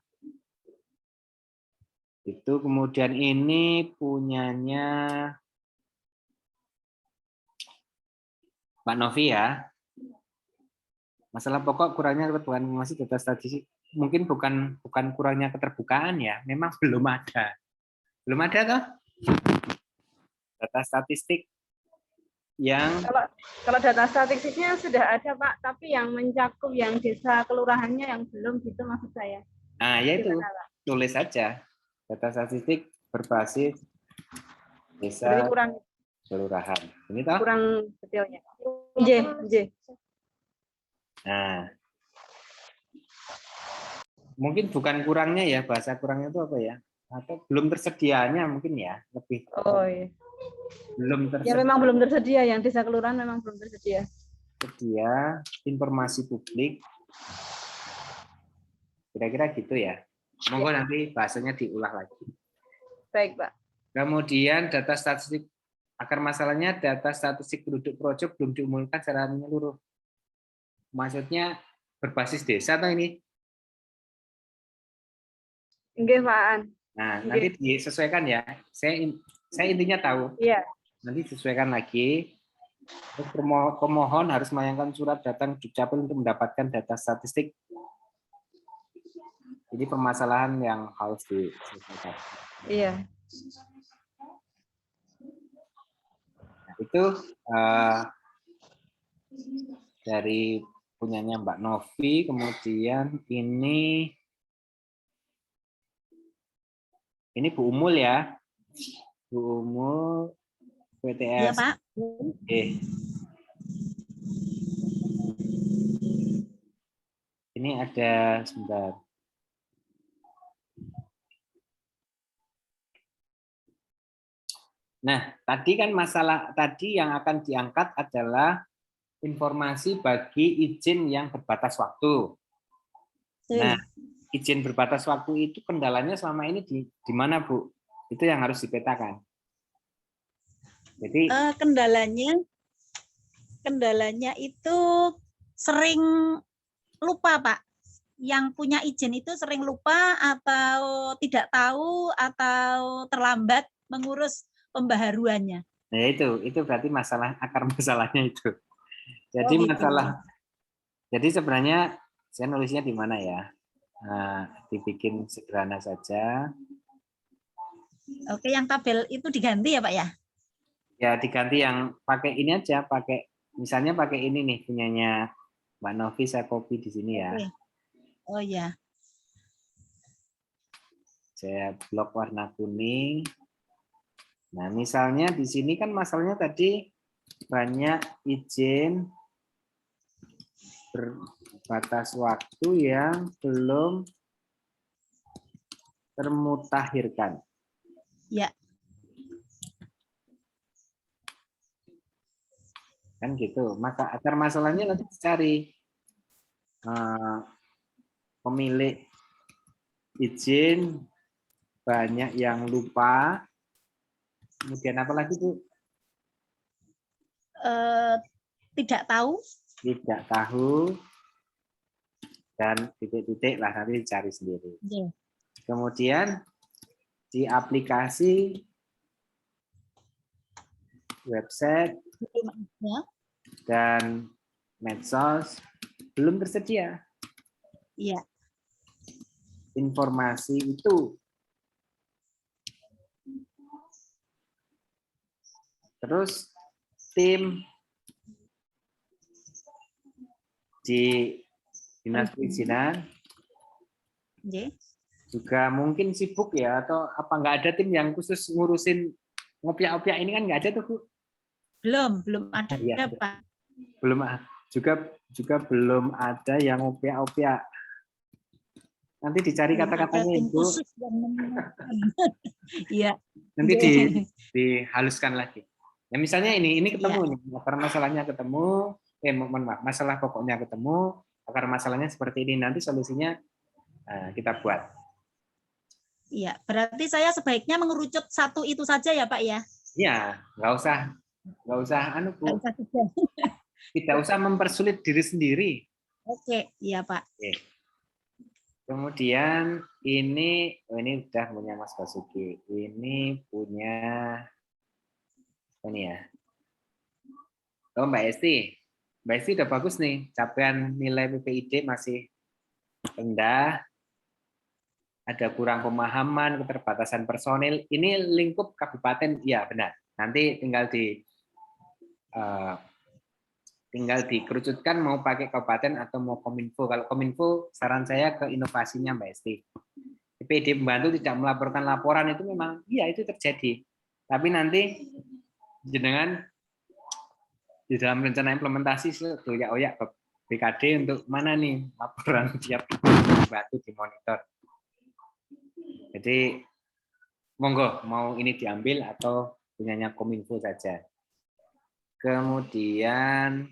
Itu kemudian ini punyanya Mbak Novi ya. Masalah pokok kurangnya keterbukaan informasi data statistik. Mungkin bukan kurangnya keterbukaan ya, memang belum ada. Belum ada toh? Data statistik yang kalau data statistiknya sudah ada Pak, tapi yang mencakup yang desa kelurahannya yang belum gitu maksud saya. Nah, ya itu tulis saja data statistik berbasis desa kelurahan. Ini toh? Kurang detailnya. J. Nah, mungkin bukan kurangnya ya, bahasa kurangnya itu apa ya? Atau belum tersedianya mungkin ya, lebih Oh iya. belum Ya memang belum tersedia, yang desa kelurahan memang belum tersedia. tersedia informasi publik. Kira-kira gitu ya. Monggo nanti bahasanya diulah lagi. Baik, Pak. Kemudian data statistik, akar masalahnya data statistik penduduk Projo belum diumumkan secara menyeluruh. Maksudnya berbasis desa atau ini? Nggih, Pak An. Nah, nanti disesuaikan ya. Saya intinya tahu. Iya. Nanti disesuaikan lagi. Terus pemohon harus melayangkan surat datang Dukcapil untuk mendapatkan data statistik. Jadi permasalahan yang harus diselesaikan. Iya. Nah, itu dari punyanya Mbak Novi. Kemudian ini Bu Umul ya. Bu Umul PTS. Iya, Pak. Ini ada sebentar. Nah, tadi kan masalah tadi yang akan diangkat adalah informasi bagi izin yang berbatas waktu. Nah, izin berbatas waktu itu kendalanya selama ini di mana, Bu? Itu yang harus dipetakan. Jadi kendalanya itu sering lupa, Pak. Yang punya izin itu sering lupa atau tidak tahu atau terlambat mengurus pembaharuannya. Nah, itu berarti masalah akar masalahnya itu. Jadi jadi sebenarnya saya nulisnya di mana ya? Nah, dibikin sederhana saja. Oke, yang tabel itu diganti ya, Pak ya? Ya, diganti yang pakai ini aja, misalnya pakai ini nih punyanya Mbak Novi, saya copy di sini ya. Oke. Oh ya. Saya blok warna kuning. Nah, misalnya di sini kan masalahnya tadi banyak izin berbatas waktu yang belum termutakhirkan. Ya. Kan gitu. Maka akar masalahnya nanti dicari pemilik izin banyak yang lupa. Kemudian apa lagi, Bu? Tidak tahu. Tidak tahu. Dan titik-titik lah nanti dicari sendiri. Ya. Kemudian di aplikasi website dan medsos belum tersedia. Iya. Informasi itu. Terus tim di Dinas Perizinan juga mungkin sibuk ya, atau apa nggak ada tim yang khusus ngurusin ngopiak-opiak ini kan nggak ada tuh, Bu? Belum ada, ya, Pak. Belum juga belum ada yang ngopiak-opiak. Nanti dicari kata-katanya, Ibu. Iya. Nanti dihaluskan lagi. Ya misalnya ini ketemu nih, akar masalahnya ketemu, mohon maaf, masalah pokoknya ketemu, akar masalahnya seperti ini, nanti solusinya kita buat. Iya, berarti saya sebaiknya mengerucut satu itu saja ya, Pak ya? Iya, nggak usah Bu. Tidak usah mempersulit diri sendiri. Oke, iya Pak. Oke. Kemudian ini udah punya Mas Basuki, ini punya ini ya. Oh, Mbak Esti udah bagus nih, capaian nilai PPID masih rendah, ada kurang pemahaman, keterbatasan personil. Ini lingkup kabupaten, ya benar. Nanti tinggal dikerucutkan mau pakai kabupaten atau mau Kominfo. Kalau Kominfo, saran saya ke inovasinya Mbak Esti. PPID pembantu tidak melaporkan laporan itu memang, iya itu terjadi. Tapi nanti jenengan di dalam rencana implementasi oyak ke BKD untuk mana nih laporan tiap batu dimonitor. Jadi monggo mau ini diambil atau punyanya Kominfo saja. Kemudian,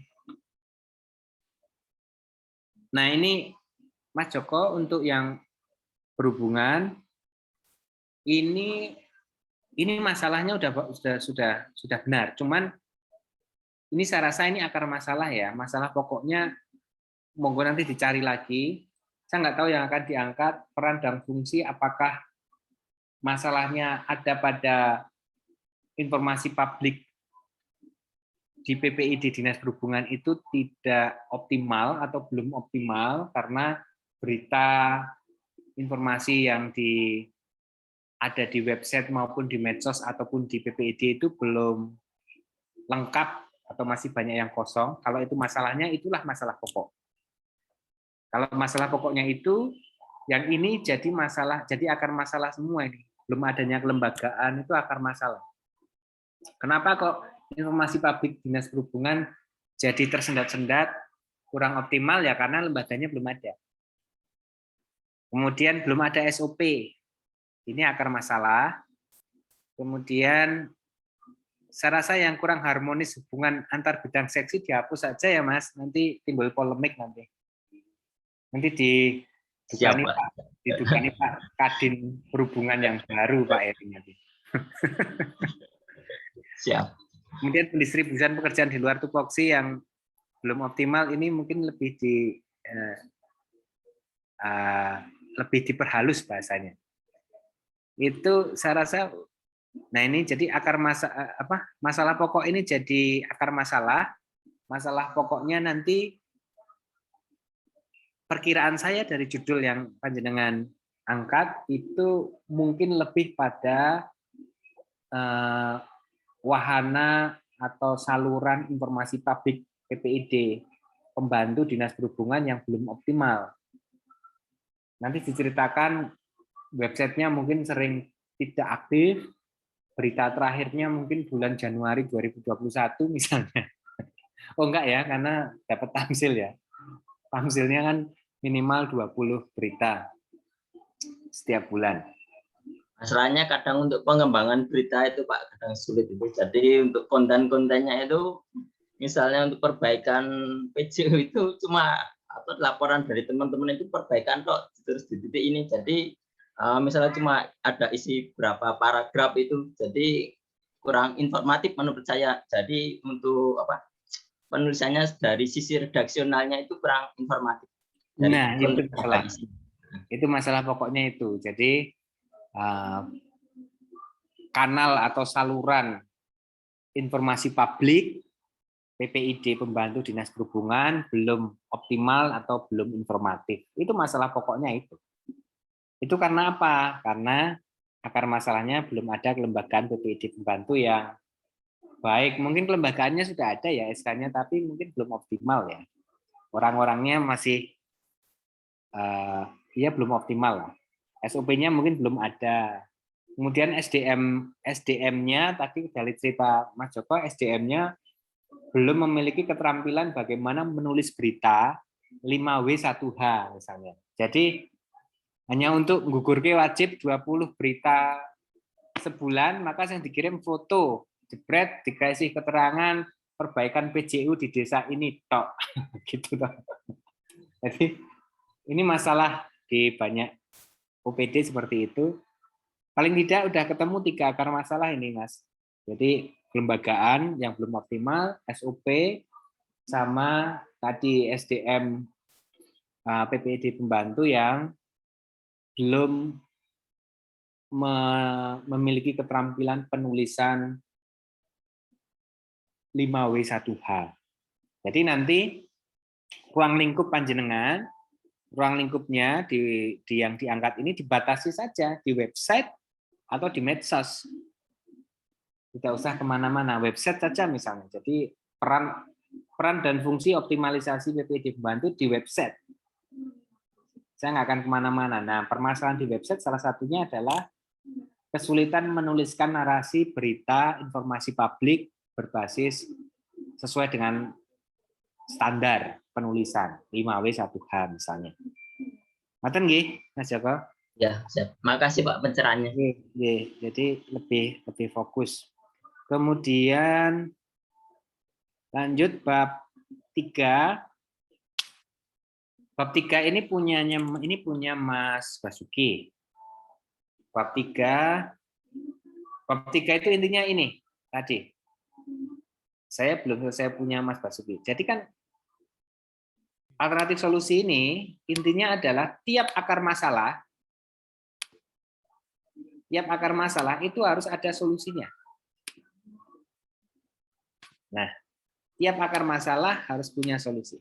nah ini Mas Joko untuk yang berhubungan ini masalahnya sudah benar. Cuman ini saya rasa ini akar masalah ya. Masalah pokoknya monggo nanti dicari lagi. Saya nggak tahu yang akan diangkat peran dan fungsi, apakah masalahnya ada pada informasi publik di PPID Dinas Perhubungan itu tidak optimal atau belum optimal karena berita informasi yang ada di website maupun di medsos ataupun di PPID itu belum lengkap atau masih banyak yang kosong. Kalau itu masalahnya, itulah masalah pokok. Kalau masalah pokoknya itu, yang ini jadi akar masalah semua ini. Belum adanya kelembagaan itu akar masalah. Kenapa kok informasi publik Dinas Perhubungan jadi tersendat-sendat, kurang optimal ya karena lembaganya belum ada. Kemudian belum ada SOP. Ini akar masalah. Kemudian saya rasa yang kurang harmonis hubungan antar bidang seksi dihapus saja ya Mas, nanti timbul polemik nanti. Nanti didukani Pak Kadin Perhubungan yang baru Pak Eri nanti. Siap. Kemudian pendistribusian pekerjaan di luar tupoksi yang belum optimal ini mungkin lebih diperhalus bahasanya. Itu saya rasa, nah ini jadi akar masalah pokok ini jadi akar masalah. Masalah pokoknya nanti perkiraan saya dari judul yang panjenengan angkat itu mungkin lebih pada wahana atau saluran informasi publik PPID pembantu Dinas Perhubungan yang belum optimal. Nanti diceritakan websitenya mungkin sering tidak aktif, berita terakhirnya mungkin bulan Januari 2021 misalnya. Oh enggak ya, karena dapat tamsil ya. Tamsilnya kan minimal 20 berita setiap bulan. Masalahnya kadang untuk pengembangan berita itu Pak kadang sulit itu. Jadi untuk konten-kontennya itu misalnya untuk perbaikan PJU itu cuma atau laporan dari teman-teman itu perbaikan kok terus di titik ini. Jadi misalnya cuma ada isi berapa paragraf itu, jadi kurang informatif menurut saya. Jadi untuk penulisannya dari sisi redaksionalnya itu kurang informatif. Nah itu masalah pokoknya itu. Jadi kanal atau saluran informasi publik PPID pembantu Dinas Perhubungan belum optimal atau belum informatif. Itu masalah pokoknya itu. Itu karena apa? Karena akar masalahnya belum ada kelembagaan PPID pembantu yang baik. Mungkin kelembagaannya sudah ada ya SK-nya, tapi mungkin belum optimal ya. Orang-orangnya masih belum optimal lah. SOP-nya mungkin belum ada. Kemudian SDM-nya tadi dari cerita Mas Joko, SDM-nya belum memiliki keterampilan bagaimana menulis berita 5W1H misalnya. Jadi hanya untuk menggugurke wajib 20 berita sebulan, maka yang dikirim foto, jebret, dikasih keterangan perbaikan PJU di desa ini tok. Gitu toh. Jadi ini masalah di banyak OPD seperti itu. Paling tidak udah ketemu 3 akar masalah ini, Mas. Jadi kelembagaan yang belum optimal, SOP, sama tadi SDM PPID pembantu yang belum memiliki keterampilan penulisan 5W1H. Jadi nanti ruang lingkup panjenengan, ruang lingkupnya di yang diangkat ini dibatasi saja di website atau di medsos. Tidak usah kemana-mana, website saja misalnya. Jadi peran dan fungsi optimalisasi PPID pembantu di website. Saya nggak akan kemana-mana. Nah, permasalahan di website salah satunya adalah kesulitan menuliskan narasi berita informasi publik berbasis sesuai dengan standar penulisan 5W1H misalnya. Ngoten nggih, Mas Joko? Ya, siap. Makasih Pak pencerahannya. Nggih, jadi lebih fokus. Kemudian lanjut bab 3. Bab 3 ini punya Mas Basuki. Bab 3 itu intinya ini tadi. Saya belum selesai punya Mas Basuki. Jadi kan alternatif solusi ini intinya adalah tiap akar masalah itu harus ada solusinya. Nah, tiap akar masalah harus punya solusi.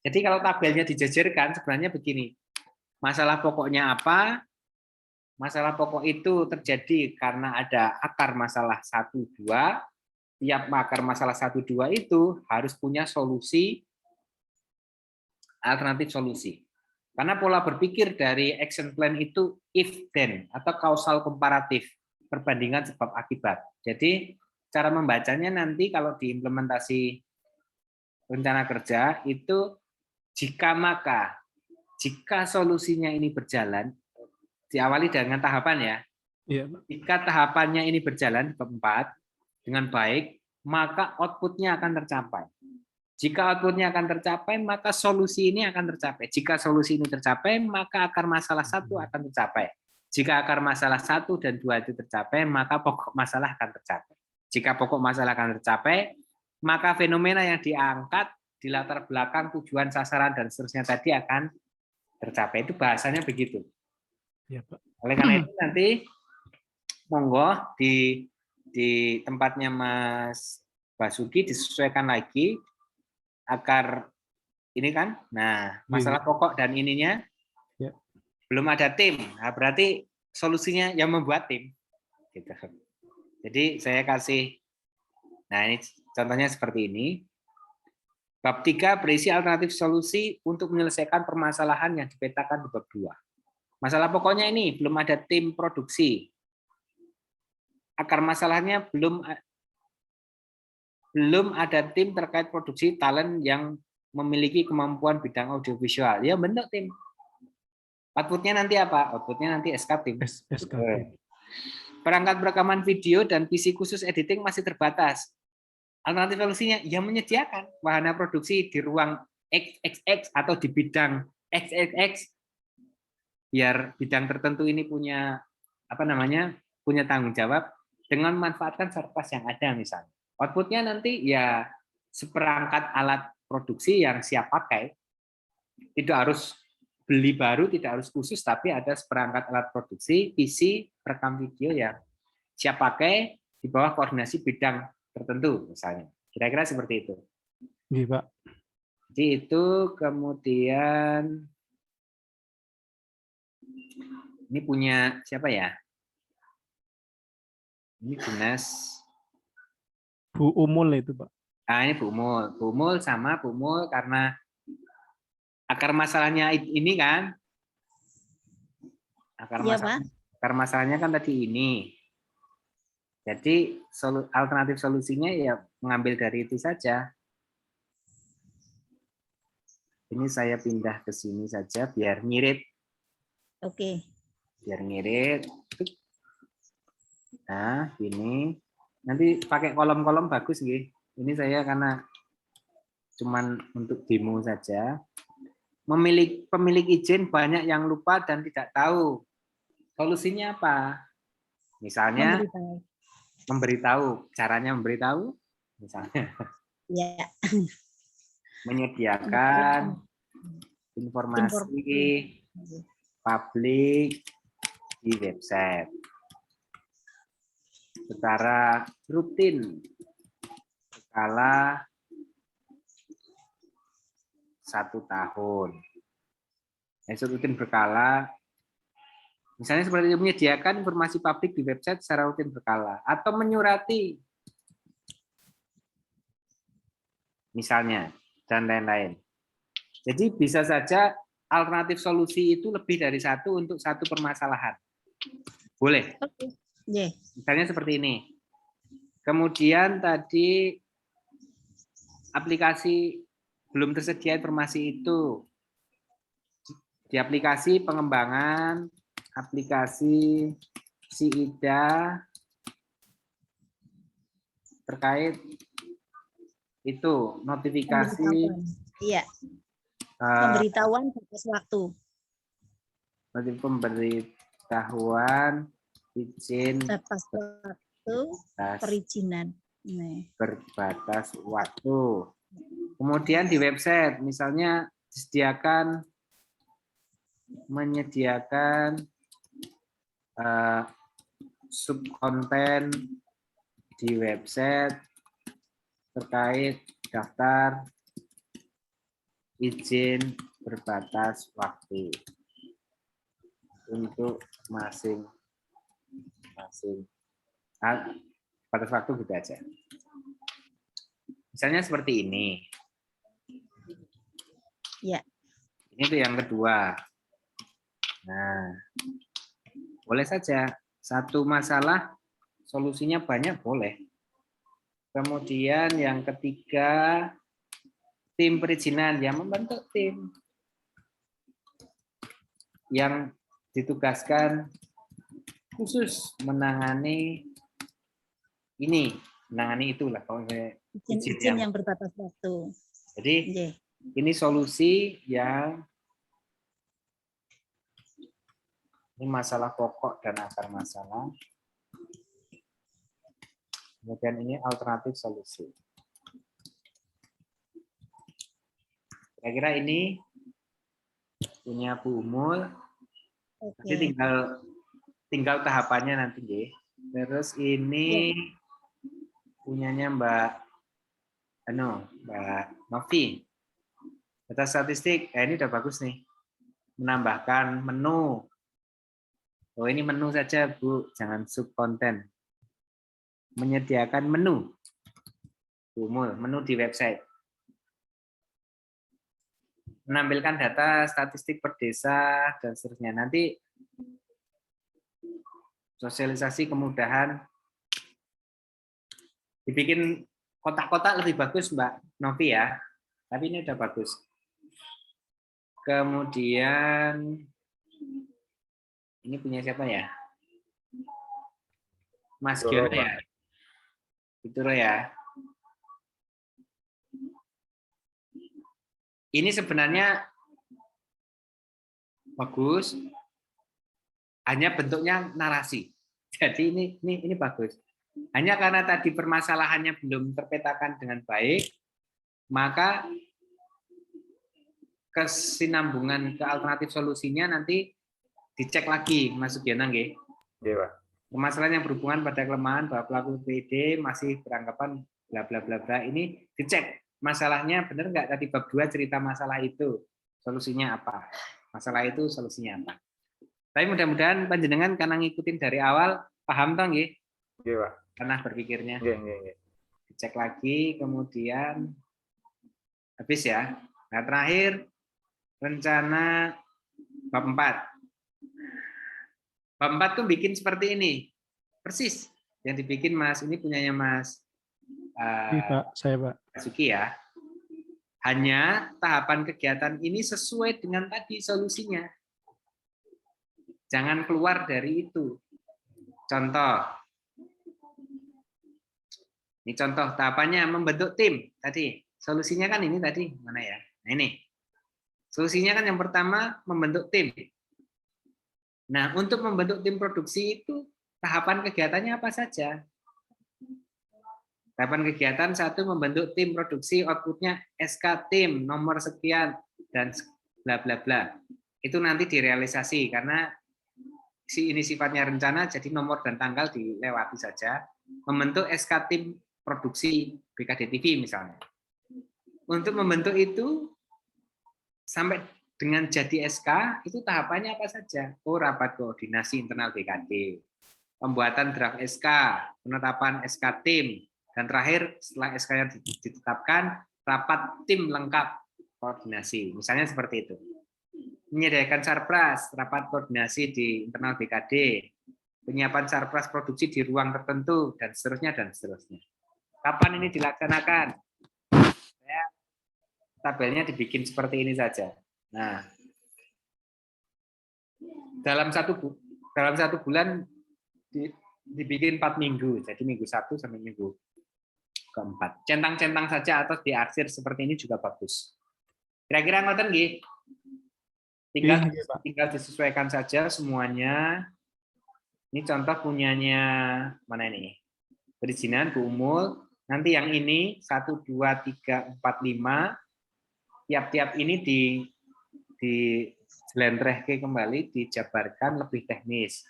Jadi kalau tabelnya dijajarkan sebenarnya begini. Masalah pokoknya apa? Masalah pokok itu terjadi karena ada akar masalah 1, 2. Tiap akar masalah 1, 2 itu harus punya solusi, alternatif solusi. Karena pola berpikir dari action plan itu if then atau kausal komparatif, perbandingan sebab akibat. Jadi cara membacanya nanti kalau diimplementasi rencana kerja itu jika maka, jika solusinya ini berjalan, diawali dengan tahapan ya. Iya. Jika tahapannya ini berjalan bab 4 dengan baik, maka outputnya akan tercapai. Jika outputnya akan tercapai, maka solusi ini akan tercapai. Jika solusi ini tercapai, maka akar masalah 1 akan tercapai. Jika akar masalah 1 dan 2 itu tercapai, maka pokok masalah akan tercapai. Jika pokok masalah akan tercapai, maka fenomena yang diangkat di latar belakang tujuan, sasaran, dan seterusnya tadi akan tercapai. Itu bahasanya begitu. Ya, Pak. Oleh karena itu nanti monggo di tempatnya Mas Basuki disesuaikan lagi akar ini kan. Nah, masalah pokok dan ininya ya. Belum ada tim. Nah, berarti solusinya yang membuat tim. Gitu. Jadi saya kasih, nah ini contohnya seperti ini. Bab 3 berisi alternatif solusi untuk menyelesaikan permasalahan yang dipetakan di bab 2. Masalah pokoknya ini belum ada tim produksi. Akar masalahnya belum ada tim terkait produksi talent yang memiliki kemampuan bidang audiovisual. Ya bentuk tim. Outputnya nanti apa? Outputnya nanti SK tim. SK. Perangkat perekaman video dan PC khusus editing masih terbatas. Alternatif solusinya yang menyediakan wahana produksi di ruang XXX atau di bidang XXX biar bidang tertentu ini punya punya tanggung jawab dengan memanfaatkan surplus yang ada misalnya. Outputnya nanti ya seperangkat alat produksi yang siap pakai. Tidak harus beli baru, tidak harus khusus, tapi ada seperangkat alat produksi, PC, perekam video yang siap pakai di bawah koordinasi bidang tertentu misalnya. Kira-kira seperti itu. Iya, Pak. Jadi itu kemudian ini punya siapa ya? Ini Dinas Bu Umul itu, Pak. Ini Bu Umul. Bu Umul sama Bu Umul karena akar masalahnya ini kan. Akar masalahnya kan tadi ini. Jadi alternatif solusinya ya mengambil dari itu saja. Ini saya pindah ke sini saja biar mirip. Oke. Biar ngirit. Nah, ini nanti pakai kolom-kolom bagus nggih. Ini saya karena cuman untuk demo saja. Pemilik izin banyak yang lupa dan tidak tahu. Solusinya apa? Misalnya memberitahu. Caranya memberitahu misalnya. Ya. Menyediakan informasi publik di website secara rutin skala 1 tahun. Rutin berkala, misalnya seperti itu, menyediakan informasi publik di website secara rutin berkala atau menyurati, misalnya, dan lain-lain. Jadi bisa saja alternatif solusi itu lebih dari satu untuk satu permasalahan. Boleh? Oke. Yeah. Misalnya seperti ini. Kemudian tadi aplikasi belum tersedia informasi itu. Di aplikasi pengembangan, aplikasi SIIDA terkait itu notifikasi Iya. Pemberitahuan batas waktu. Pemberitahuan izin Batas waktu perizinan. Nah. berbatas waktu. Kemudian di website misalnya menyediakan subkonten di website terkait daftar izin berbatas waktu untuk masing-masing. Batas waktu gitu aja. Misalnya seperti ini. Ya. Ini tuh yang kedua. Nah, boleh saja satu masalah solusinya banyak boleh. Kemudian yang ketiga, tim perizinan yang membentuk tim yang ditugaskan khusus menangani ini, menangani itulah kalau izin yang berbatas waktu. Jadi ini solusi yang ini masalah pokok dan akar masalah. Kemudian ini alternatif solusi. Kira-kira ini punya Bu Umul. Nanti tinggal tahapannya nanti, nggih. Terus ini punyanya Mbak Novi. Data statistik, ini udah bagus nih. Menambahkan menu. Oh, ini menu saja, Bu, jangan subkonten. Menyediakan menu. Menu di website. Menampilkan data statistik per desa dan seterusnya. Nanti sosialisasi kemudahan dibikin kotak-kotak lebih bagus, Mbak Novi ya. Tapi ini udah bagus. Kemudian ini punya siapa ya? Mas Giono ya. Itu ya. Ini sebenarnya bagus, hanya bentuknya narasi. Jadi ini bagus. Hanya karena tadi permasalahannya belum terpetakan dengan baik, maka kesinambungan ke alternatif solusinya nanti dicek lagi, Mas Sugiono nggih. Iya, Pak. Permasalahan yang berhubungan pada kelemahan bahwa pelaku PD masih beranggapan bla bla bla bla, ini dicek. Masalahnya benar nggak tadi bab 2 cerita masalah itu, solusinya apa? Masalah itu solusinya apa? Tapi mudah-mudahan panjenengan karena ngikutin dari awal paham toh nggih? Iya, Pak. Pernah berpikirnya. Iya. Dicek lagi kemudian habis ya. Nah, terakhir rencana bab 4. Bab 4 tuh bikin seperti ini. Persis yang dibikin Mas, ini punyanya Mas Pak, saya Pak. Suki ya. Hanya tahapan kegiatan ini sesuai dengan tadi solusinya. Jangan keluar dari itu. Contoh. Ini contoh tahapannya membentuk tim tadi. Solusinya kan ini tadi, mana ya? Nah ini. Solusinya kan yang pertama membentuk tim. Nah, untuk membentuk tim produksi itu tahapan kegiatannya apa saja? Tahapan kegiatan 1 membentuk tim produksi, outputnya SK tim nomor sekian dan bla bla bla. Itu nanti direalisasi karena ini sifatnya rencana, jadi nomor dan tanggal dilewati saja. Membentuk SK tim produksi BKD TV misalnya. Untuk membentuk itu sampai dengan jadi SK itu tahapannya apa saja? Oh, rapat koordinasi internal BKD, pembuatan draft SK, penetapan SK tim. Dan terakhir, setelah SK yang ditetapkan, rapat tim lengkap koordinasi. Misalnya seperti itu. Menyediakan sarpras, rapat koordinasi di internal BKD. penyiapan sarpras produksi di ruang tertentu, dan seterusnya, dan seterusnya. Kapan ini dilaksanakan? Tabelnya dibikin seperti ini saja. Nah, dalam satu bulan dibikin 4 minggu, jadi minggu 1 sampai minggu keempat. Centang-centang saja atau diarsir seperti ini juga bagus. Kira-kira ngoten nggih? Tinggal disesuaikan saja semuanya. Ini contoh punyanya mana ini? Perizinan Bu Umul. Nanti yang ini 1, 2, 3, 4, 5. Tiap-tiap ini di jelentrehke kembali, dijabarkan lebih teknis.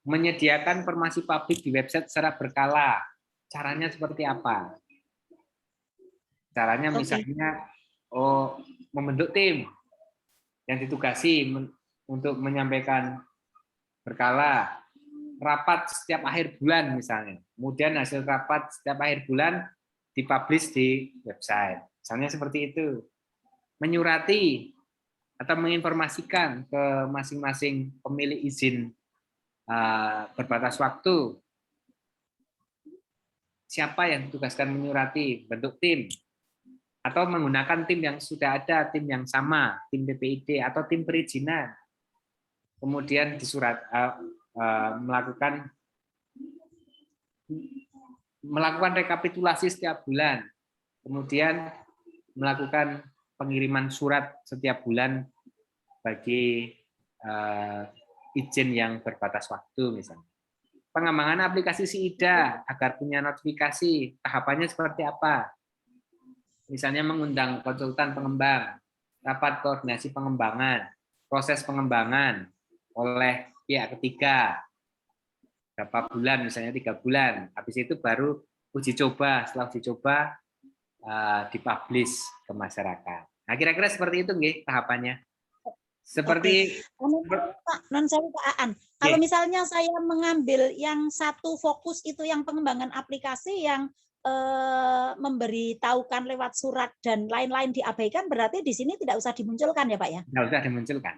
Menyediakan informasi publik di website secara berkala. Caranya seperti apa? Caranya misalnya membentuk tim yang ditugasi untuk menyampaikan berkala, rapat setiap akhir bulan misalnya. Kemudian hasil rapat setiap akhir bulan dipublish di website. Misalnya seperti itu. Menyurati atau menginformasikan ke masing-masing pemilik izin berbatas waktu. Siapa yang ditugaskan menyurati, bentuk tim. Atau menggunakan tim yang sudah ada, tim yang sama, tim PPID atau tim perizinan. Kemudian disurat melakukan rekapitulasi setiap bulan. Kemudian melakukan pengiriman surat setiap bulan bagi izin yang berbatas waktu misalnya. Pengembangan aplikasi SIIDA agar punya notifikasi, tahapannya seperti apa? Misalnya mengundang konsultan pengembang, rapat koordinasi pengembangan, proses pengembangan oleh pihak ketiga, berapa bulan, misalnya 3 bulan. Habis itu baru uji coba, setelah uji coba dipublish ke masyarakat. Nah, kira-kira seperti itu nggih tahapannya. Seperti Pak Aan. Kalau misalnya saya mengambil yang satu fokus itu yang pengembangan aplikasi yang memberitahukan lewat surat dan lain-lain diabaikan, berarti di sini tidak usah dimunculkan ya Pak ya? Tidak usah dimunculkan.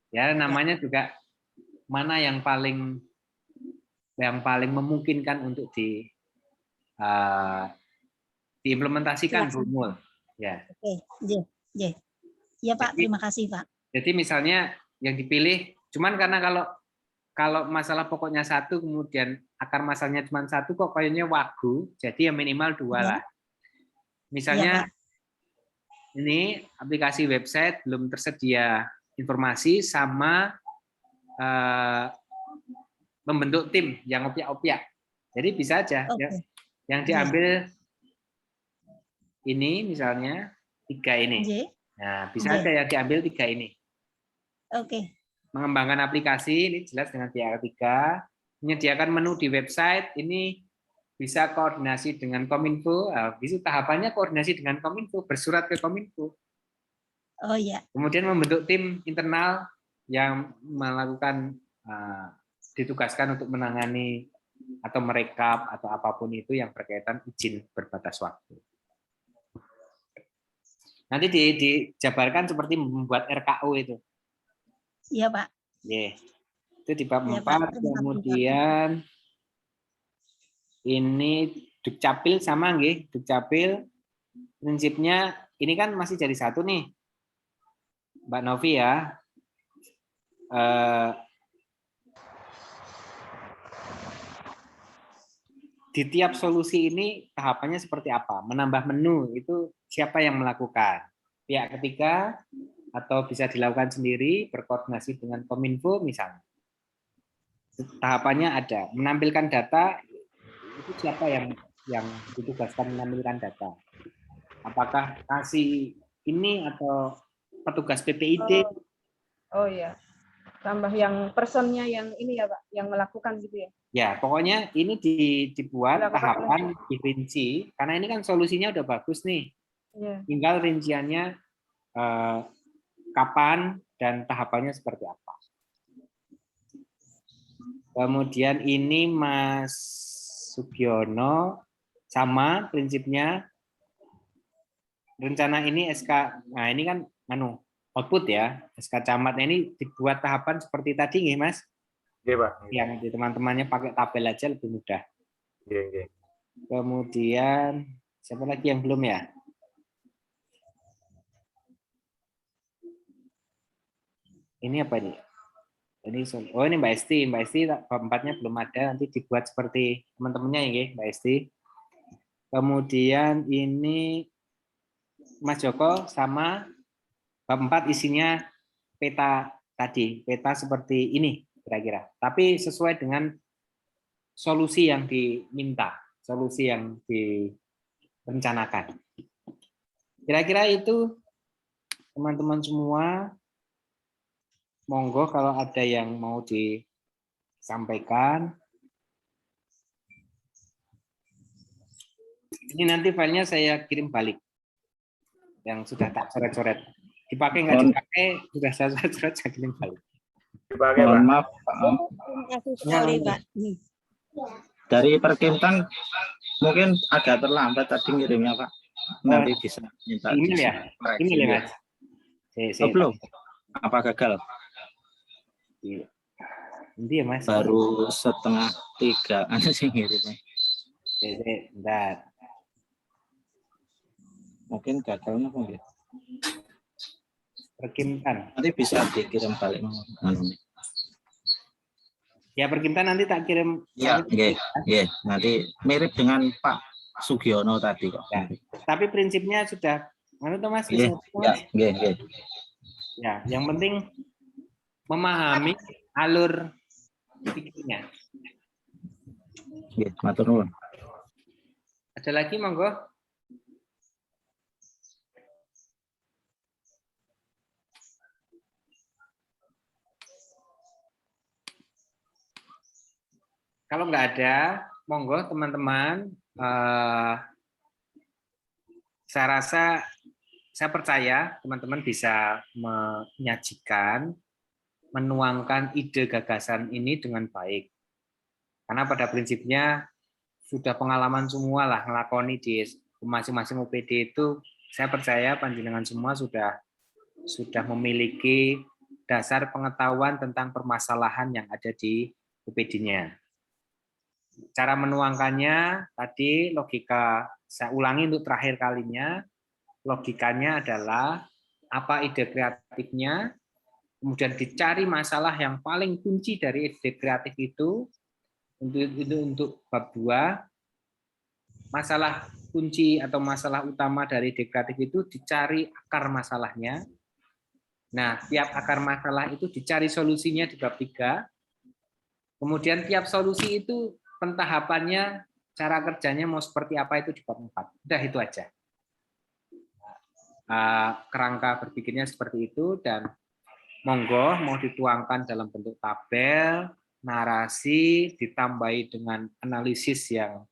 Ya namanya juga mana yang paling memungkinkan untuk diimplementasikan Bu Umul. Ya. Oke, ya Pak, terima kasih Pak. Jadi misalnya yang dipilih, cuman karena kalau masalah pokoknya 1 kemudian akar masalahnya cuma 1 kok kayaknya wagu, jadi ya minimal 2 lah. Misalnya ini aplikasi website belum tersedia informasi sama membentuk tim yang opiak-opiak. Jadi bisa aja yang diambil ini misalnya 3 ini. Nah, bisa aja yang diambil 3 ini. Mengembangkan aplikasi ini jelas dengan pihak ketiga, menyediakan menu di website ini bisa koordinasi dengan Kominfo, bisa tahapannya koordinasi dengan Kominfo, bersurat ke Kominfo. Kemudian membentuk tim internal yang melakukan ditugaskan untuk menangani atau merekap atau apapun itu yang berkaitan izin berbatas waktu. Nanti dijabarkan seperti membuat RKO itu. Iya, Pak. Itu di bab 4, kemudian ini Dukcapil sama nggih, Dukcapil prinsipnya ini kan masih jadi 1 nih. Mbak Novi ya. Di tiap solusi ini tahapannya seperti apa? Menambah menu itu siapa yang melakukan? Pihak ketiga atau bisa dilakukan sendiri berkoordinasi dengan Kominfo misalnya. Tahapannya ada. Menampilkan data itu siapa yang ditugaskan menampilkan data? Apakah kasih ini atau petugas PPID? Oh iya. Tambah yang personnya yang ini ya Pak, yang melakukan gitu ya. Ya, pokoknya ini dibuat tahapan dirinci karena ini kan solusinya udah bagus nih. Tinggal rinciannya kapan dan tahapannya seperti apa. Kemudian ini Mas Sugiono sama prinsipnya rencana ini SK. Nah, ini kan output ya, SK camat. Nah, ini dibuat tahapan seperti tadi nggih, Mas. Oke, Pak. Yang di teman-temannya pakai tabel aja lebih mudah. Oke, oke. Kemudian siapa lagi yang belum ya? Ini apa ini? Oh ini Mbak Esti. Mbak Esti bab 4-nya belum ada, nanti dibuat seperti teman-temannya ya Mbak Esti. Kemudian ini Mas Joko sama bab 4 isinya peta tadi, peta seperti ini kira-kira. Tapi sesuai dengan solusi yang diminta, solusi yang direncanakan. Kira-kira itu teman-teman semua. Monggo kalau ada yang mau disampaikan. Ini nanti filenya saya kirim balik. Yang sudah tak coret-coret. Dipakai nggak dipakai, sudah saya coret-coret, saya kirim balik. Dipakai, Pak. Mohon maaf, Pak. Terima kasih sekali, Pak. Dari Perkimtan mungkin agak terlambat tadi ngirimnya, Pak. Nanti bisa minta Email ya? dikoreksi. Email ya, Mas? Oh, belum? Apa gagal? Nanti ya, Mas. Baru setengah 3 ada sih ngirimnya. Bentar. Mungkin gagalnya mungkin. Perkimtan. Nanti bisa dikirim balik. Ya, Perkimtan nanti tak kirim. Ya, nanti mirip dengan Pak Sugiono tadi kok. Ya. Tapi prinsipnya sudah, Mas? Ya, yang penting memahami alur pikirnya. Matur nuwun. Ada lagi, monggo? Kalau nggak ada, monggo teman-teman. Saya rasa, saya percaya teman-teman bisa menyajikan, menuangkan ide gagasan ini dengan baik. Karena pada prinsipnya sudah pengalaman semua lah ngelakoni di masing-masing UPD itu, saya percaya panjenengan semua sudah memiliki dasar pengetahuan tentang permasalahan yang ada di UPD-nya. Cara menuangkannya tadi logika, saya ulangi untuk terakhir kalinya, logikanya adalah apa ide kreatifnya, kemudian dicari masalah yang paling kunci dari ide kreatif itu untuk bab 2, masalah kunci atau masalah utama dari ide kreatif itu dicari akar masalahnya. Nah, tiap akar masalah itu dicari solusinya di bab 3. Kemudian tiap solusi itu pentahapannya, cara kerjanya mau seperti apa itu di bab 4. Udah itu aja. Kerangka berpikirnya seperti itu, dan monggo mau dituangkan dalam bentuk tabel, narasi, ditambahi dengan analisis yang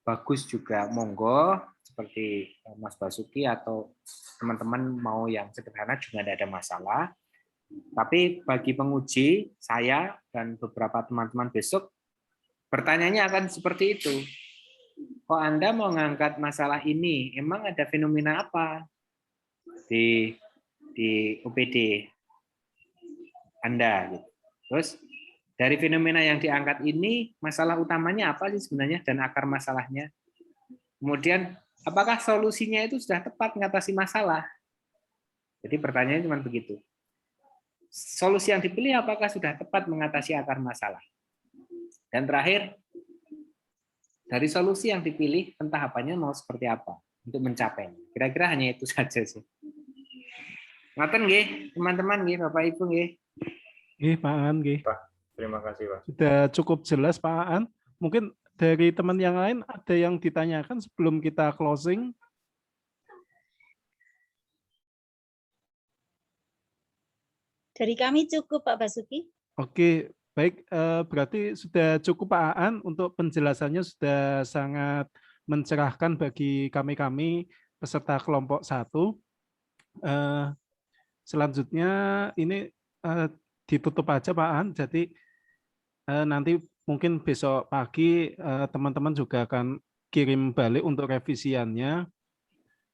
bagus juga monggo, seperti Mas Basuki atau teman-teman mau yang sederhana juga tidak ada masalah. Tapi bagi penguji, saya dan beberapa teman-teman besok, pertanyaannya akan seperti itu. Kok Anda mau ngangkat masalah ini? Emang ada fenomena apa di UPD Anda? Terus dari fenomena yang diangkat ini, masalah utamanya apa sih sebenarnya dan akar masalahnya? Kemudian, apakah solusinya itu sudah tepat mengatasi masalah? Jadi pertanyaannya cuma begitu. Solusi yang dipilih apakah sudah tepat mengatasi akar masalah? Dan terakhir, dari solusi yang dipilih, pentahapannya mau seperti apa untuk mencapai. Kira-kira hanya itu saja sih. Ngaten nggih, teman-teman nggih, Bapak Ibu nggih. Nggih, Pak Aan nggih. Terima kasih, Pak. Sudah cukup jelas, Pak Aan. Mungkin dari teman yang lain ada yang ditanyakan sebelum kita closing? Dari kami cukup, Pak Basuki. Oke, baik. Berarti sudah cukup, Pak Aan, untuk penjelasannya sudah sangat mencerahkan bagi kami-kami peserta kelompok 1. Selanjutnya ini ditutup aja, Pak Aan. Jadi nanti mungkin besok pagi teman-teman juga akan kirim balik untuk revisiannya.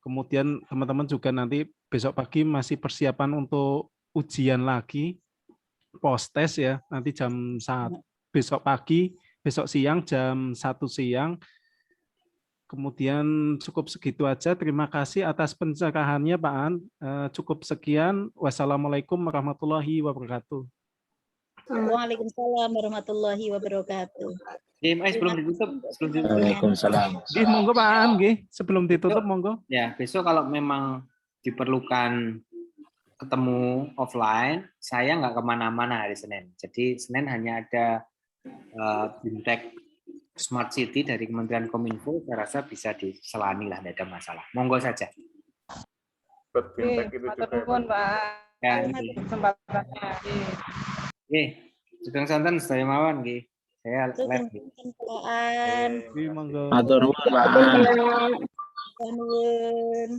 Kemudian teman-teman juga nanti besok pagi masih persiapan untuk ujian lagi. post test ya, nanti jam 1 besok pagi, besok siang jam 1 siang. Kemudian cukup segitu aja. Terima kasih atas pencerahannya Pak An. Cukup sekian. Wassalamualaikum warahmatullahi wabarakatuh. Waalaikumsalam warahmatullahi wabarakatuh. Sebelum ditutup, Waalaikumsalam. Nggih, monggo Pak An, nggih. Sebelum ditutup monggo. ya besok kalau memang diperlukan ketemu offline, saya nggak kemana-mana hari Senin. Jadi Senin hanya ada Bintek Smart City dari Kementerian Kominfo. Saya rasa bisa diselani lah, tidak ada masalah. Monggo saja. Ikut fintech itu juga ya, Pak. Pak. Ya, Kesempatannya. Oke, Sugeng Sonten sedaya mawon nggih. Saya live. Nggih, monggo. Matur nuwun, Pak. Nuwun.